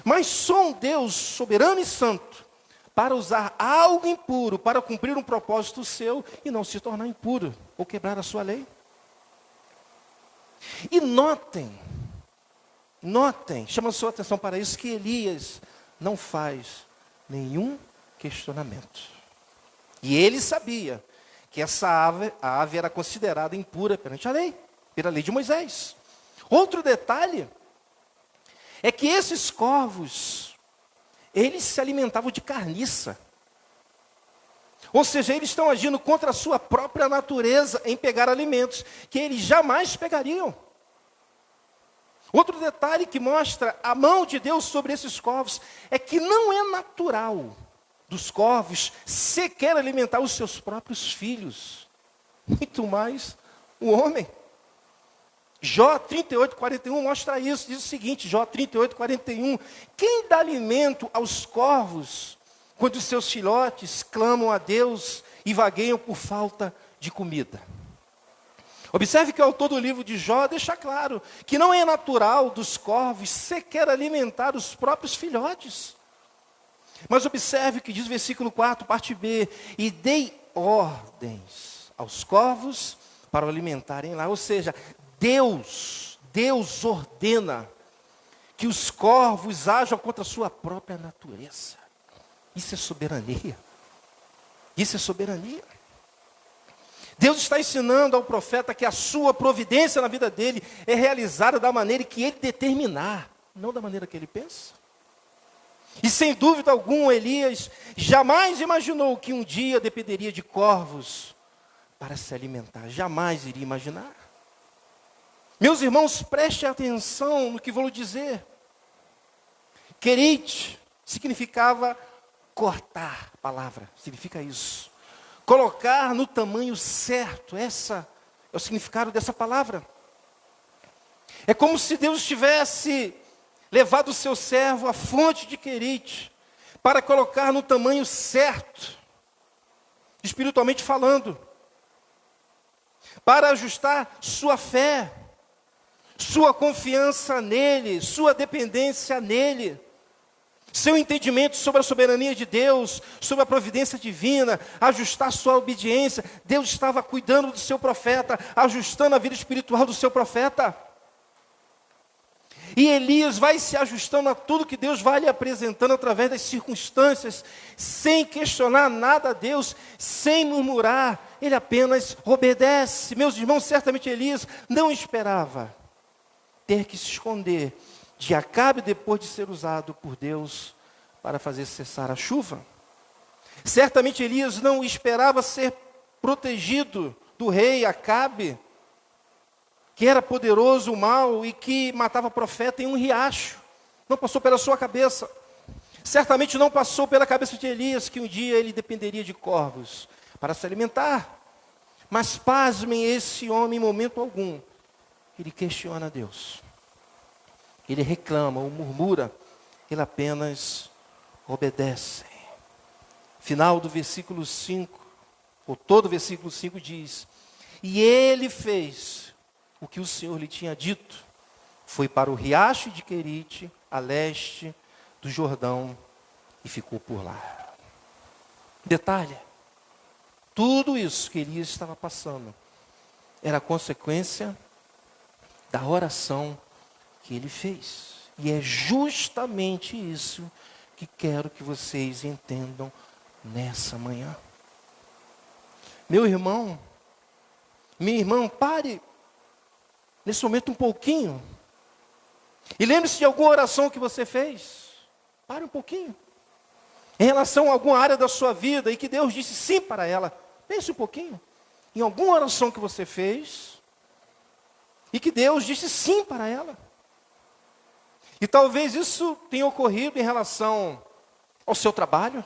Mas só um Deus soberano e santo para usar algo impuro para cumprir um propósito seu e não se tornar impuro ou quebrar a sua lei. E notem, chama a sua atenção para isso, que Elias não faz nenhum questionamento. E ele sabia que a ave era considerada impura perante a lei, pela lei de Moisés. Outro detalhe é que esses corvos, eles se alimentavam de carniça. Ou seja, eles estão agindo contra a sua própria natureza em pegar alimentos que eles jamais pegariam. Outro detalhe que mostra a mão de Deus sobre esses corvos é que não é natural dos corvos sequer alimentar os seus próprios filhos, muito mais o homem. Jó 38:41 mostra isso, diz o seguinte, Jó 38:41, quem dá alimento aos corvos quando os seus filhotes clamam a Deus e vagueiam por falta de comida? Observe que o autor do livro de Jó deixa claro que não é natural dos corvos sequer alimentar os próprios filhotes. Mas observe que diz o versículo 4, parte B, e dei ordens aos corvos para o alimentarem lá. Ou seja, Deus ordena que os corvos ajam contra a sua própria natureza. Isso é soberania. Isso é soberania. Deus está ensinando ao profeta que a sua providência na vida dele é realizada da maneira que ele determinar, não da maneira que ele pensa. E sem dúvida alguma, Elias jamais imaginou que um dia dependeria de corvos para se alimentar. Jamais iria imaginar. Meus irmãos, prestem atenção no que vou lhe dizer. Querite significava cortar, palavra, significa isso. Colocar no tamanho certo, essa é o significado dessa palavra. É como se Deus tivesse levado o seu servo à fonte de Querite, para colocar no tamanho certo, espiritualmente falando, para ajustar sua fé, sua confiança nele, sua dependência nele, seu entendimento sobre a soberania de Deus, sobre a providência divina, ajustar sua obediência. Deus estava cuidando do seu profeta, ajustando a vida espiritual do seu profeta. E Elias vai se ajustando a tudo que Deus vai lhe apresentando através das circunstâncias, sem questionar nada a Deus, sem murmurar, ele apenas obedece. Meus irmãos, certamente Elias não esperava ter que se esconder de Acabe depois de ser usado por Deus para fazer cessar a chuva. Certamente Elias não esperava ser protegido do rei Acabe, que era poderoso, mau e que matava profeta em um riacho. Não passou pela sua cabeça. Certamente não passou pela cabeça de Elias que um dia ele dependeria de corvos para se alimentar. Mas pasmem, esse homem em momento algum, ele questiona Deus. Ele reclama ou murmura, ele apenas obedece. Final do versículo 5, ou todo o versículo 5 diz: e ele fez o que o Senhor lhe tinha dito, foi para o riacho de Querite, a leste do Jordão, e ficou por lá. Detalhe, tudo isso que Elias estava passando, era consequência da oração que ele fez. E é justamente isso que quero que vocês entendam nessa manhã. Meu irmão, minha irmã, pare nesse momento um pouquinho e lembre-se de alguma oração que você fez. Pare um pouquinho em relação a alguma área da sua vida e que Deus disse sim para ela. Pense um pouquinho em alguma oração que você fez e que Deus disse sim para ela. E talvez isso tenha ocorrido em relação ao seu trabalho,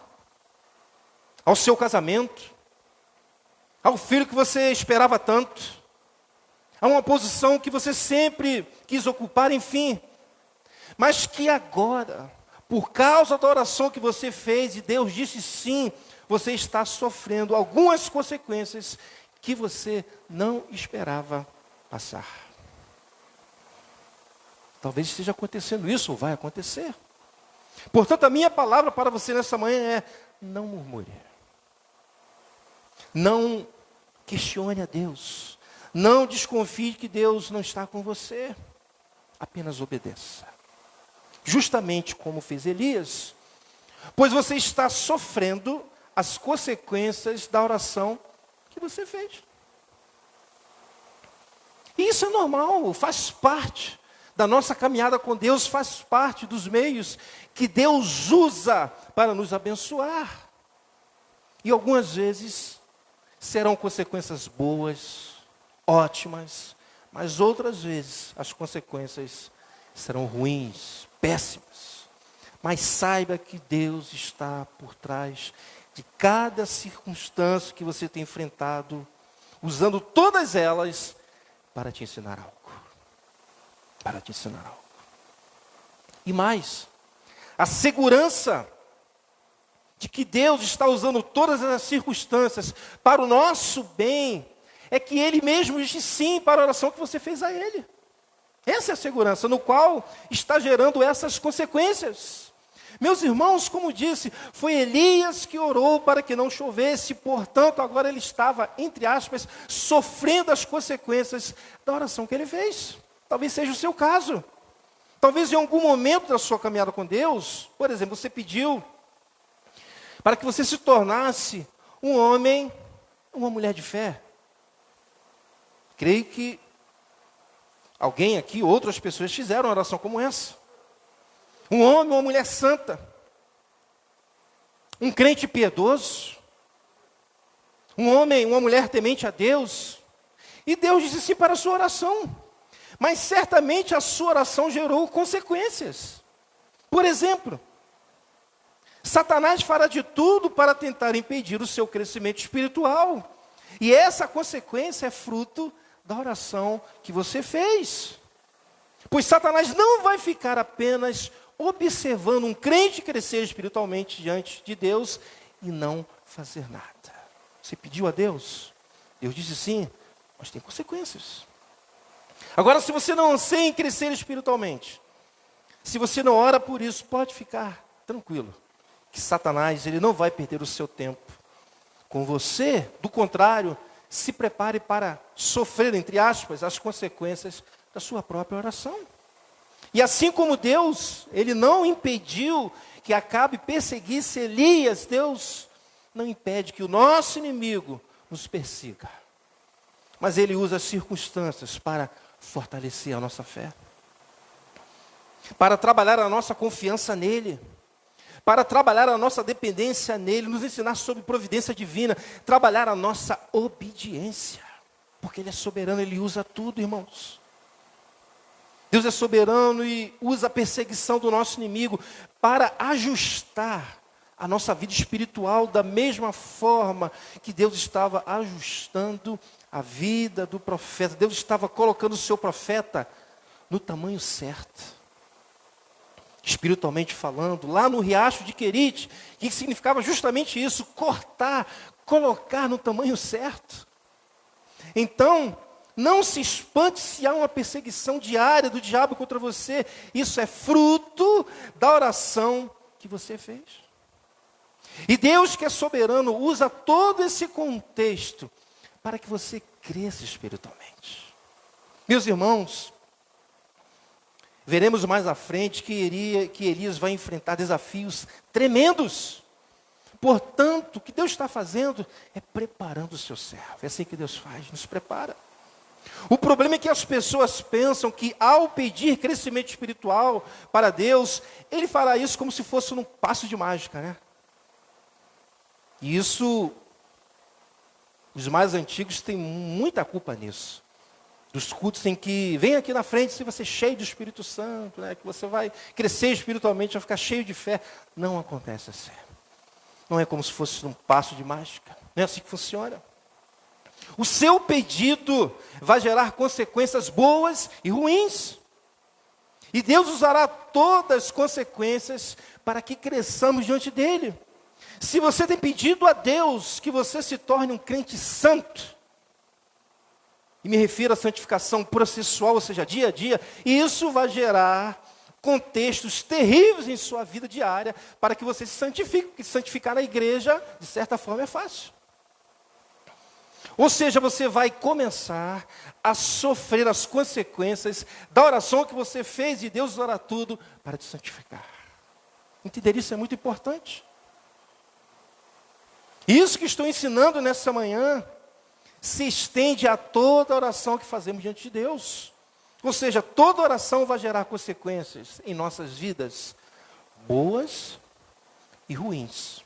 ao seu casamento, ao filho que você esperava tanto, a uma posição que você sempre quis ocupar, enfim. Mas que agora, por causa da oração que você fez e Deus disse sim, você está sofrendo algumas consequências que você não esperava passar. Talvez esteja acontecendo isso, ou vai acontecer. Portanto, a minha palavra para você nessa manhã é: não murmure. Não questione a Deus. Não desconfie que Deus não está com você. Apenas obedeça. Justamente como fez Elias. Pois você está sofrendo as consequências da oração que você fez. E isso é normal, faz parte da nossa caminhada com Deus, faz parte dos meios que Deus usa para nos abençoar. E algumas vezes serão consequências boas, ótimas, mas outras vezes as consequências serão ruins, péssimas. Mas saiba que Deus está por trás de cada circunstância que você tem enfrentado, usando todas elas para te ensinar algo. Para te ensinar algo. E mais, a segurança de que Deus está usando todas as circunstâncias para o nosso bem, é que Ele mesmo disse sim para a oração que você fez a Ele. Essa é a segurança, no qual está gerando essas consequências. Meus irmãos, como disse, foi Elias que orou para que não chovesse, portanto, agora ele estava, entre aspas, sofrendo as consequências da oração que ele fez. Talvez seja o seu caso. Talvez em algum momento da sua caminhada com Deus, por exemplo, você pediu para que você se tornasse um homem, uma mulher de fé. Creio que alguém aqui, outras pessoas fizeram uma oração como essa. Um homem, uma mulher santa. Um crente piedoso. Um homem, uma mulher temente a Deus. E Deus disse sim para a sua oração. Mas certamente a sua oração gerou consequências. Por exemplo, Satanás fará de tudo para tentar impedir o seu crescimento espiritual. E essa consequência é fruto da oração que você fez. Pois Satanás não vai ficar apenas observando um crente crescer espiritualmente diante de Deus e não fazer nada. Você pediu a Deus, Deus disse sim, mas tem consequências. Agora, se você não anseia em crescer espiritualmente, se você não ora por isso, pode ficar tranquilo, que Satanás ele não vai perder o seu tempo com você. Do contrário, se prepare para sofrer, entre aspas, as consequências da sua própria oração. E assim como Deus, ele não impediu que Acabe perseguisse Elias, Deus não impede que o nosso inimigo nos persiga. Mas ele usa as circunstâncias para fortalecer a nossa fé, para trabalhar a nossa confiança nele, para trabalhar a nossa dependência nele, nos ensinar sobre providência divina, trabalhar a nossa obediência, porque ele é soberano, ele usa tudo, irmãos. Deus é soberano e usa a perseguição do nosso inimigo para ajustar a nossa vida espiritual da mesma forma que Deus estava ajustando a vida do profeta. Deus estava colocando o seu profeta no tamanho certo, espiritualmente falando, lá no riacho de Querite, que significava justamente isso, cortar, colocar no tamanho certo. Então, não se espante se há uma perseguição diária do diabo contra você. Isso é fruto da oração que você fez. E Deus, que é soberano, usa todo esse contexto para que você cresça espiritualmente. Meus irmãos, veremos mais à frente que Elias vai enfrentar desafios tremendos. Portanto, o que Deus está fazendo é preparando o seu servo. É assim que Deus faz, nos prepara. O problema é que as pessoas pensam que ao pedir crescimento espiritual para Deus, Ele fará isso como se fosse num passo de mágica, né? E isso, os mais antigos têm muita culpa nisso. Dos cultos em que, vem aqui na frente, se você é cheio do Espírito Santo, né? Que você vai crescer espiritualmente, vai ficar cheio de fé. Não acontece assim. Não é como se fosse num passo de mágica. Não é assim que funciona. O seu pedido vai gerar consequências boas e ruins. E Deus usará todas as consequências para que cresçamos diante dEle. Se você tem pedido a Deus que você se torne um crente santo, e me refiro à santificação processual, ou seja, dia a dia, isso vai gerar contextos terríveis em sua vida diária para que você se santifique, porque santificar na igreja, de certa forma, é fácil. Ou seja, você vai começar a sofrer as consequências da oração que você fez e Deus usará tudo para te santificar. Entender isso é muito importante. Isso que estou ensinando nessa manhã se estende a toda oração que fazemos diante de Deus. Ou seja, toda oração vai gerar consequências em nossas vidas, boas e ruins.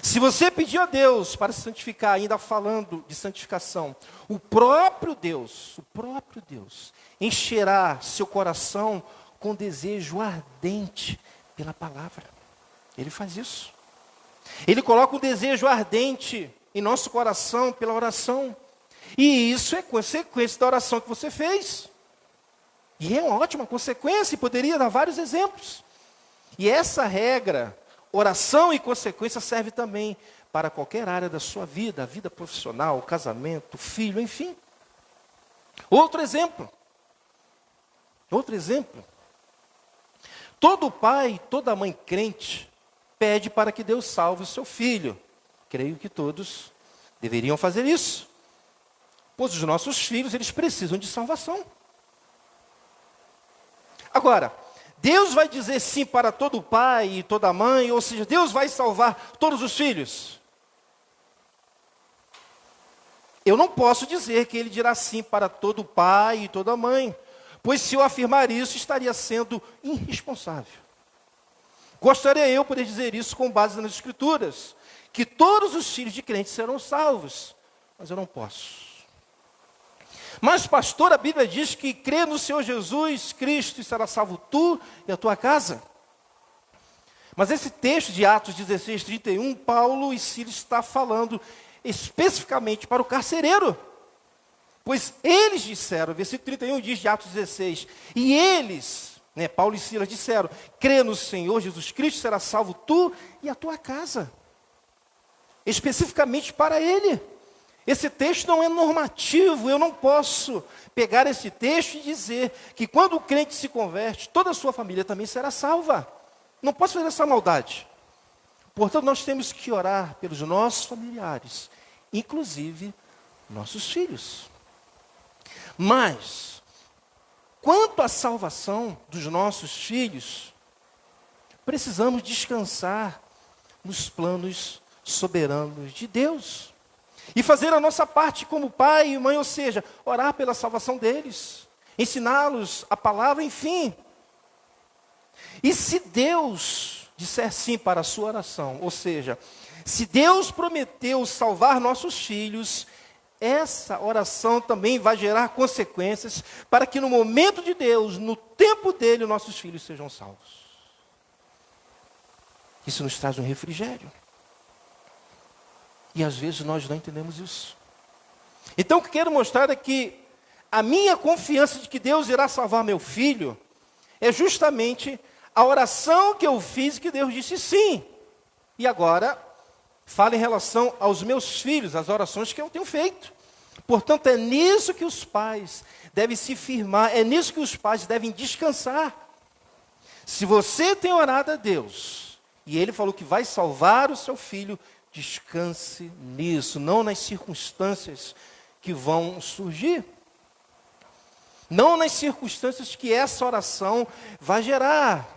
Se você pedir a Deus para se santificar, ainda falando de santificação, o próprio Deus encherá seu coração com desejo ardente pela palavra. Ele faz isso. Ele coloca um desejo ardente em nosso coração pela oração. E isso é consequência da oração que você fez. E é uma ótima consequência, e poderia dar vários exemplos. E essa regra, oração e consequência, serve também para qualquer área da sua vida, a vida profissional, casamento, filho, enfim. Outro exemplo. Todo pai, toda mãe crente pede para que Deus salve o seu filho. Creio que todos deveriam fazer isso. Pois os nossos filhos, eles precisam de salvação. Agora, Deus vai dizer sim para todo pai e toda mãe, ou seja, Deus vai salvar todos os filhos? Eu não posso dizer que Ele dirá sim para todo pai e toda mãe, pois se eu afirmar isso, estaria sendo irresponsável. Gostaria eu poder dizer isso com base nas Escrituras, que todos os filhos de crentes serão salvos, mas eu não posso. Mas, pastor, a Bíblia diz que crê no Senhor Jesus Cristo e será salvo tu e a tua casa. Mas esse texto de Atos 16, 31, Paulo e Silas está falando especificamente para o carcereiro. Pois eles disseram, versículo 31 diz de Atos 16, e eles, Paulo e Silas disseram, crê no Senhor Jesus Cristo, será salvo tu e a tua casa. Especificamente para ele. Esse texto não é normativo, eu não posso pegar esse texto e dizer que quando o crente se converte, toda a sua família também será salva. Não posso fazer essa maldade. Portanto, nós temos que orar pelos nossos familiares, inclusive nossos filhos. Mas, quanto à salvação dos nossos filhos, precisamos descansar nos planos soberanos de Deus. E fazer a nossa parte como pai e mãe, ou seja, orar pela salvação deles, ensiná-los a palavra, enfim. E se Deus disser sim para a sua oração, ou seja, se Deus prometeu salvar nossos filhos, essa oração também vai gerar consequências para que no momento de Deus, no tempo dele, nossos filhos sejam salvos. Isso nos traz um refrigério. E às vezes nós não entendemos isso. Então o que quero mostrar é que a minha confiança de que Deus irá salvar meu filho é justamente a oração que eu fiz e que Deus disse sim. E agora, falo em relação aos meus filhos, as orações que eu tenho feito. Portanto, é nisso que os pais devem se firmar, é nisso que os pais devem descansar. Se você tem orado a Deus, e Ele falou que vai salvar o seu filho, descanse nisso, não nas circunstâncias que vão surgir. Não nas circunstâncias que essa oração vai gerar.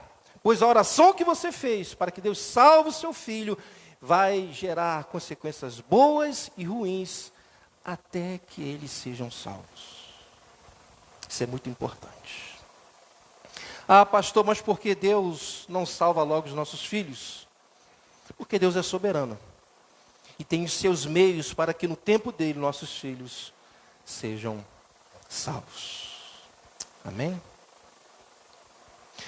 Pois a oração que você fez para que Deus salve o seu filho vai gerar consequências boas e ruins até que eles sejam salvos. Isso é muito importante. Ah, pastor, mas por que Deus não salva logo os nossos filhos? Porque Deus é soberano. E tem os seus meios para que no tempo dele nossos filhos sejam salvos. Amém?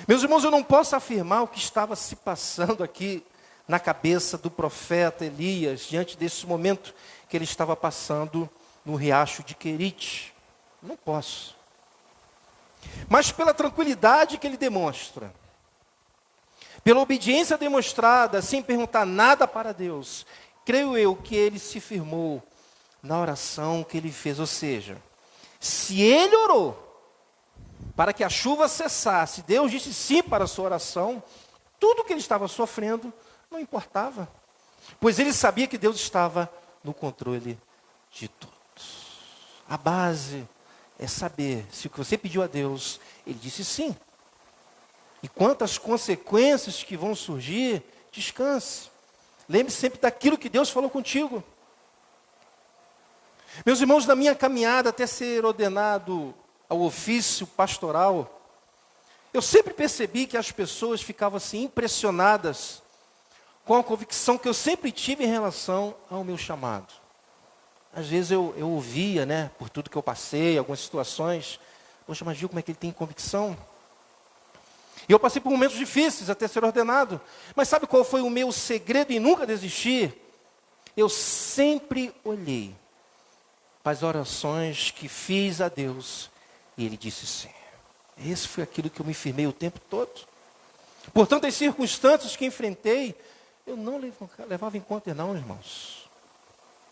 Meus irmãos, eu não posso afirmar o que estava se passando aqui na cabeça do profeta Elias, diante desse momento que ele estava passando no riacho de Querite. Não posso. Mas pela tranquilidade que ele demonstra, pela obediência demonstrada, sem perguntar nada para Deus, creio eu que ele se firmou na oração que ele fez. Ou seja, se ele orou para que a chuva cessasse, Deus disse sim para a sua oração, tudo que ele estava sofrendo não importava. Pois ele sabia que Deus estava no controle de tudo. A base é saber se o que você pediu a Deus, Ele disse sim. E quantas consequências que vão surgir, descanse. Lembre-se sempre daquilo que Deus falou contigo. Meus irmãos, na minha caminhada até ser ordenado ao ofício pastoral, eu sempre percebi que as pessoas ficavam assim impressionadas com a convicção que eu sempre tive em relação ao meu chamado. Às vezes eu ouvia, né, por tudo que eu passei, algumas situações, poxa, mas viu como é que ele tem convicção? E eu passei por momentos difíceis até ser ordenado. Mas sabe qual foi o meu segredo em nunca desistir? Eu sempre olhei para as orações que fiz a Deus e Ele disse sim. Esse foi aquilo que eu me firmei o tempo todo. Portanto, as circunstâncias que enfrentei, eu não levava em conta não, irmãos.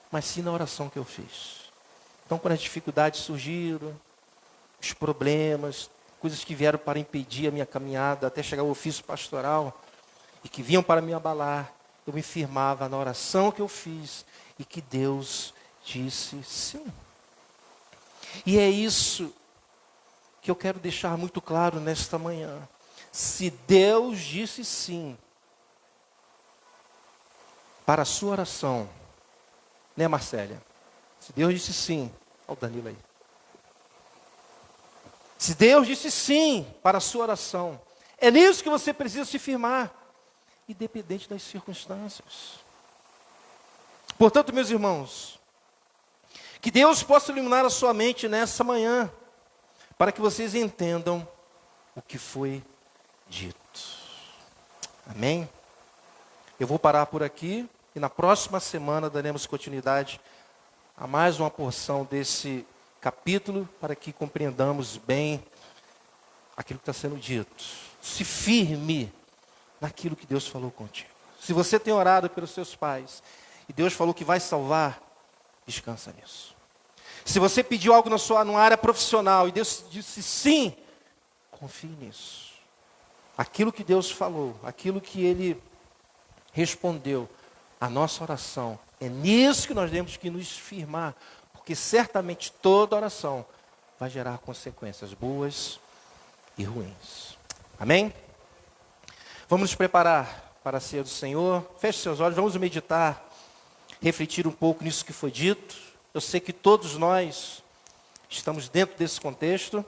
Mas sim na oração que eu fiz. Então, quando as dificuldades surgiram, os problemas, coisas que vieram para impedir a minha caminhada, até chegar ao ofício pastoral, e que vinham para me abalar, eu me firmava na oração que eu fiz, e que Deus disse sim. E é isso que eu quero deixar muito claro nesta manhã. Se Deus disse sim para a sua oração, né, Marcélia? Se Deus disse sim, olha o Danilo aí. Se Deus disse sim para a sua oração, é nisso que você precisa se firmar, independente das circunstâncias. Portanto, meus irmãos, que Deus possa iluminar a sua mente nessa manhã, para que vocês entendam o que foi dito. Amém? Eu vou parar por aqui, e na próxima semana daremos continuidade a mais uma porção desse capítulo, para que compreendamos bem aquilo que está sendo dito. Se firme naquilo que Deus falou contigo. Se você tem orado pelos seus pais, e Deus falou que vai salvar, Descansa nisso. Se você pediu algo numa área profissional e Deus disse sim, confie nisso. Aquilo que Deus falou, aquilo que Ele respondeu, a nossa oração, é nisso que nós temos que nos firmar, porque certamente toda oração vai gerar consequências boas e ruins. Amém? Vamos nos preparar para a ceia do Senhor. Feche seus olhos, vamos meditar, refletir um pouco nisso que foi dito. Eu sei que todos nós estamos dentro desse contexto.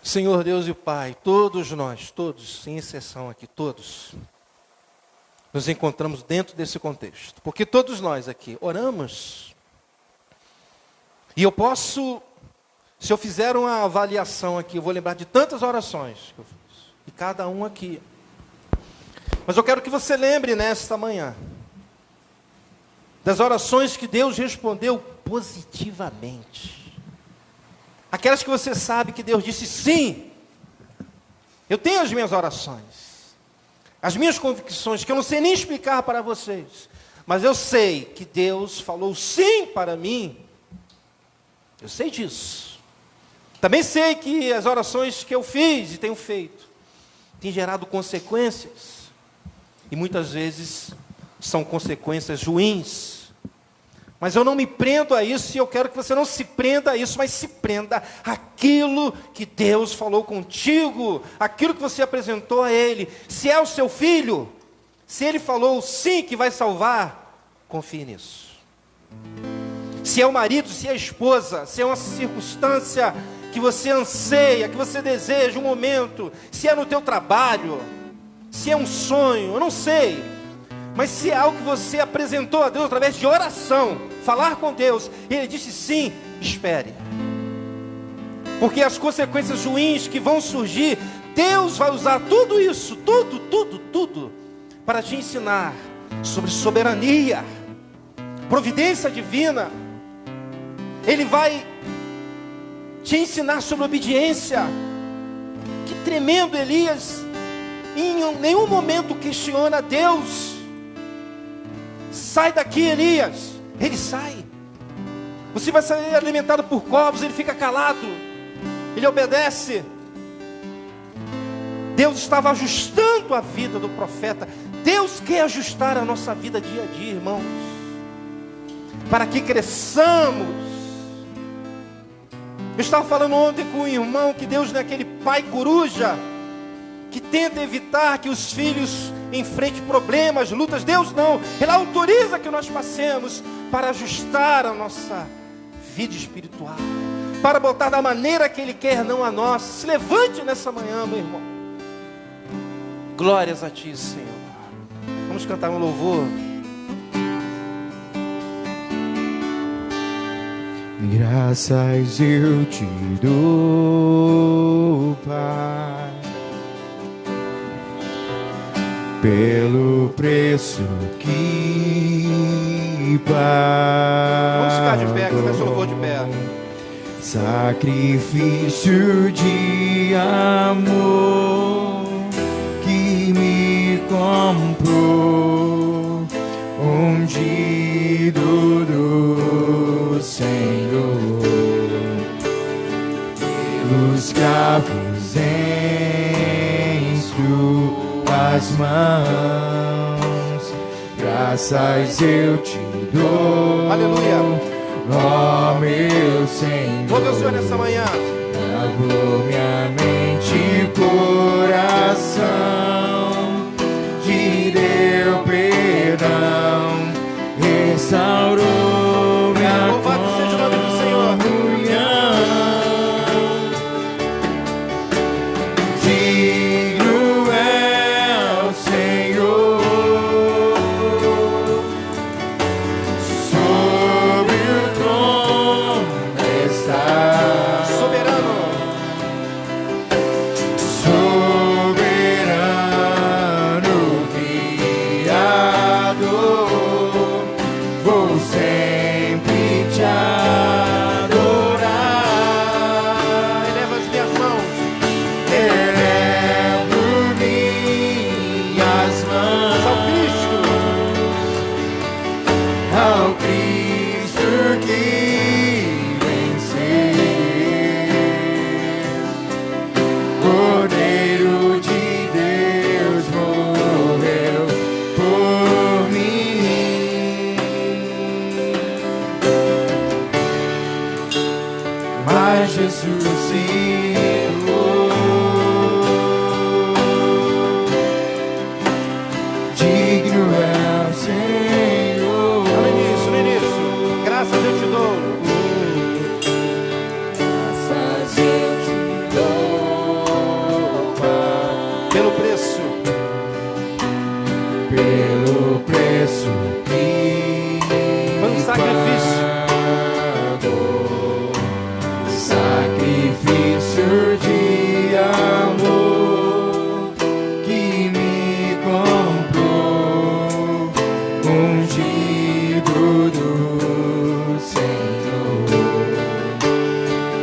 Senhor Deus e Pai, todos nós, todos, sem exceção aqui, todos, nos encontramos dentro desse contexto. Porque todos nós aqui oramos. E eu posso, se eu fizer uma avaliação aqui, eu vou lembrar de tantas orações que eu fiz. E cada um aqui. Mas eu quero que você lembre nesta manhã das orações que Deus respondeu positivamente. Aquelas que você sabe que Deus disse sim. Eu tenho as minhas orações, as minhas convicções, que eu não sei nem explicar para vocês. Mas eu sei que Deus falou sim para mim. Eu sei disso. Também sei que as orações que eu fiz e tenho feito têm gerado consequências. E muitas vezes são consequências ruins. Mas eu não me prendo a isso, e eu quero que você não se prenda a isso, mas se prenda àquilo que Deus falou contigo, aquilo que você apresentou a Ele. Se é o seu filho, se Ele falou sim que vai salvar, confie nisso. Se é o marido, se é a esposa, se é uma circunstância que você anseia, que você deseja, um momento, se é no teu trabalho, se é um sonho, eu não sei. Mas se é algo que você apresentou a Deus através de oração, falar com Deus, e Ele disse sim, espere. Porque as consequências ruins que vão surgir, Deus vai usar tudo isso, tudo, para te ensinar sobre soberania, providência divina. Ele vai te ensinar sobre obediência. Que tremendo! Elias em nenhum momento questiona Deus. Sai daqui, Elias. Ele sai. Você vai ser alimentado por corvos, ele fica calado, ele obedece. Deus estava ajustando a vida do profeta. Deus quer ajustar a nossa vida dia a dia, irmãos, para que cresçamos. Eu estava falando ontem com um irmão que Deus não é aquele pai coruja que tenta evitar que os filhos enfrentem problemas, lutas. Deus não, Ele autoriza que nós passemos para ajustar a nossa vida espiritual, para botar da maneira que Ele quer, não a nossa. Se levante nessa manhã, meu irmão. Glórias a Ti, Senhor. Vamos cantar um louvor. Graças eu te dou, Pai, pelo preço que pagou. Vamos ficar de pé, começa o louvor de pé. Sacrifício de amor que me comprou, ungido do Senhor, pelos cravos em tuas mãos, graças eu te dou. Aleluia. Ó meu Senhor, Louve o Senhor nessa manhã. lavou minha mente e coração, te deu perdão, restaurou minha Louvado seja o nome do Senhor. Digno é o Senhor, sobre o trono está. Soberano mas ressuscitou. Digno é o Senhor. No início, graças eu te dou. Graças eu te dou, Pai, Pelo preço que foi um sacrifício. pagou. Sacrifício de amor que me comprou, ungido do Senhor,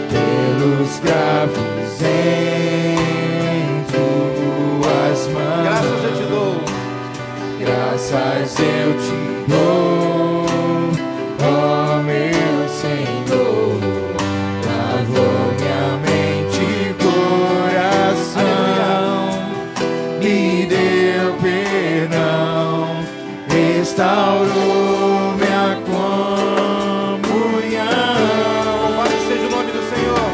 pelos cravos em tuas mãos. Graças eu te dou. Graças eu te dou, ó meu Senhor. Lavou minha mente e coração, me deu perdão, restaurou minha comunhão. Louvado seja o nome do Senhor.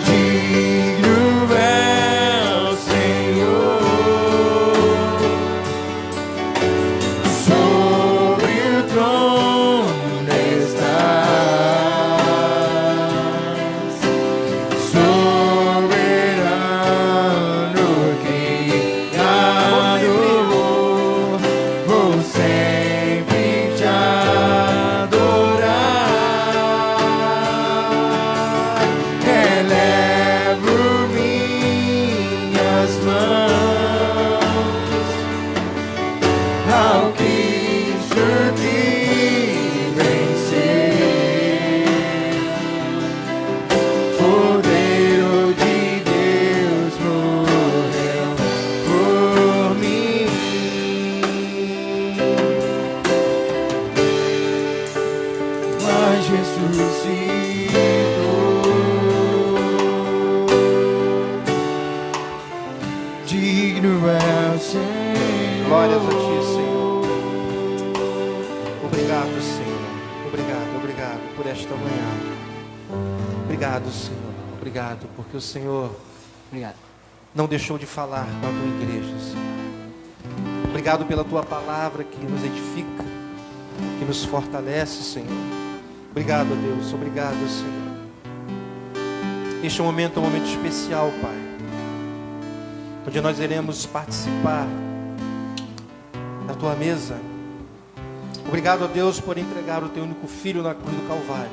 Digno é o Senhor, sobre o trono estás, soberano Criador, vou sempre te adorar. Elevo minhas mãos ao Cristo que venceu, Cordeiro de Deus morreu por mim, mas ressuscitou. Digno é o Senhor. Glórias a ti, Senhor. Obrigado, Senhor. Obrigado por esta manhã. Obrigado, Senhor. Obrigado, porque o Senhor Obrigado. não deixou de falar com a tua igreja, Senhor. Obrigado pela tua palavra que nos edifica, que nos fortalece, Senhor. Obrigado, Deus. Obrigado, Senhor. Este momento é um momento especial, Pai, onde nós iremos participar da tua mesa. Obrigado a Deus por entregar o teu único filho na cruz do Calvário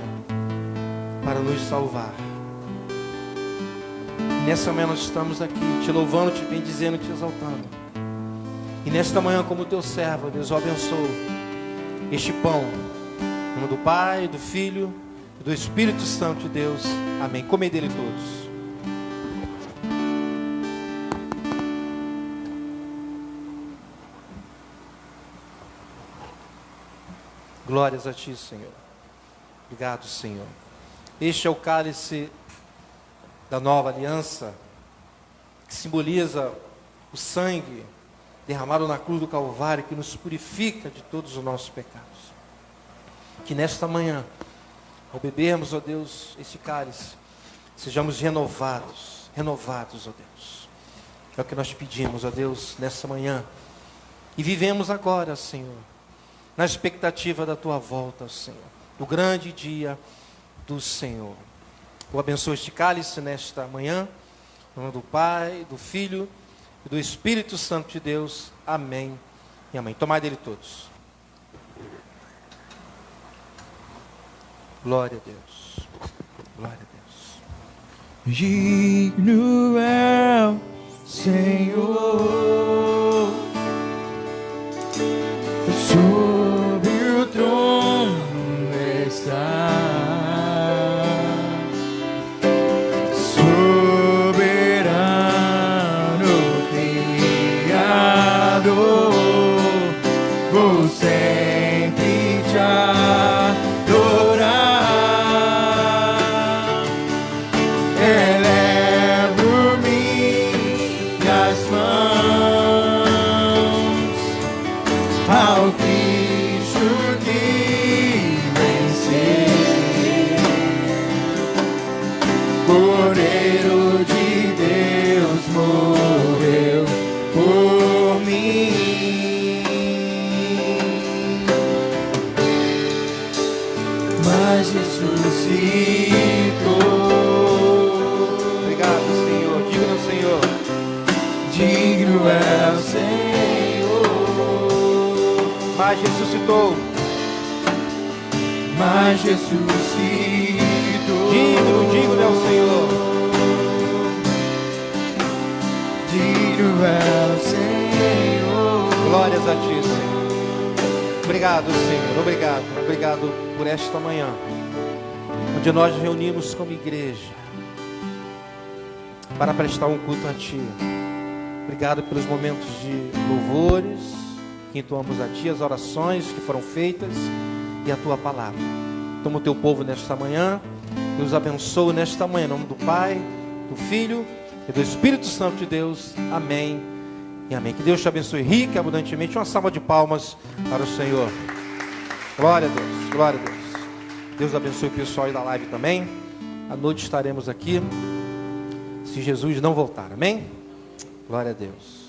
para nos salvar. E nessa manhã nós estamos aqui te louvando, te bendizendo, te exaltando. E nesta manhã, como teu servo, Deus, eu abençoo este pão em nome do Pai, do Filho e do Espírito Santo de Deus. Amém. Comei dele todos. Glórias a ti, Senhor. Obrigado, Senhor. Este é o cálice da nova aliança, que simboliza o sangue derramado na cruz do Calvário, que nos purifica de todos os nossos pecados. Que nesta manhã, ao bebermos, ó Deus, este cálice, sejamos renovados, ó Deus. É o que nós pedimos, ó Deus, nesta manhã. E vivemos agora, Senhor, na expectativa da tua volta, Senhor, do grande dia do Senhor. Eu abençoo este cálice nesta manhã, em nome do Pai, do Filho e do Espírito Santo de Deus. Amém e amém. Tomai dele todos. Glória a Deus. Glória a Deus. Digno é o Senhor, sobre o trono está, soberano Criador, vou sempre te adorar. Elevo minhas mãos mas ressuscitou. Obrigado, Senhor. Digno é o Senhor. Digno é o Senhor, Mas ressuscitou. mas ressuscitou. Digno é o Senhor. Digno é o Senhor. Glórias a Ti, Senhor. Obrigado, Senhor. Obrigado por esta manhã, onde nós nos reunimos como igreja para prestar um culto a Ti. Obrigado pelos momentos de louvores que entoamos a Ti, as orações que foram feitas e a Tua palavra. Toma o Teu povo nesta manhã, nos abençoe nesta manhã, em nome do Pai, do Filho e do Espírito Santo de Deus. Amém e amém. Que Deus te abençoe rica e abundantemente. Uma salva de palmas para o Senhor. Glória a Deus, glória a Deus. Deus abençoe o pessoal aí da live também. À noite estaremos aqui, se Jesus não voltar. Amém? Glória a Deus.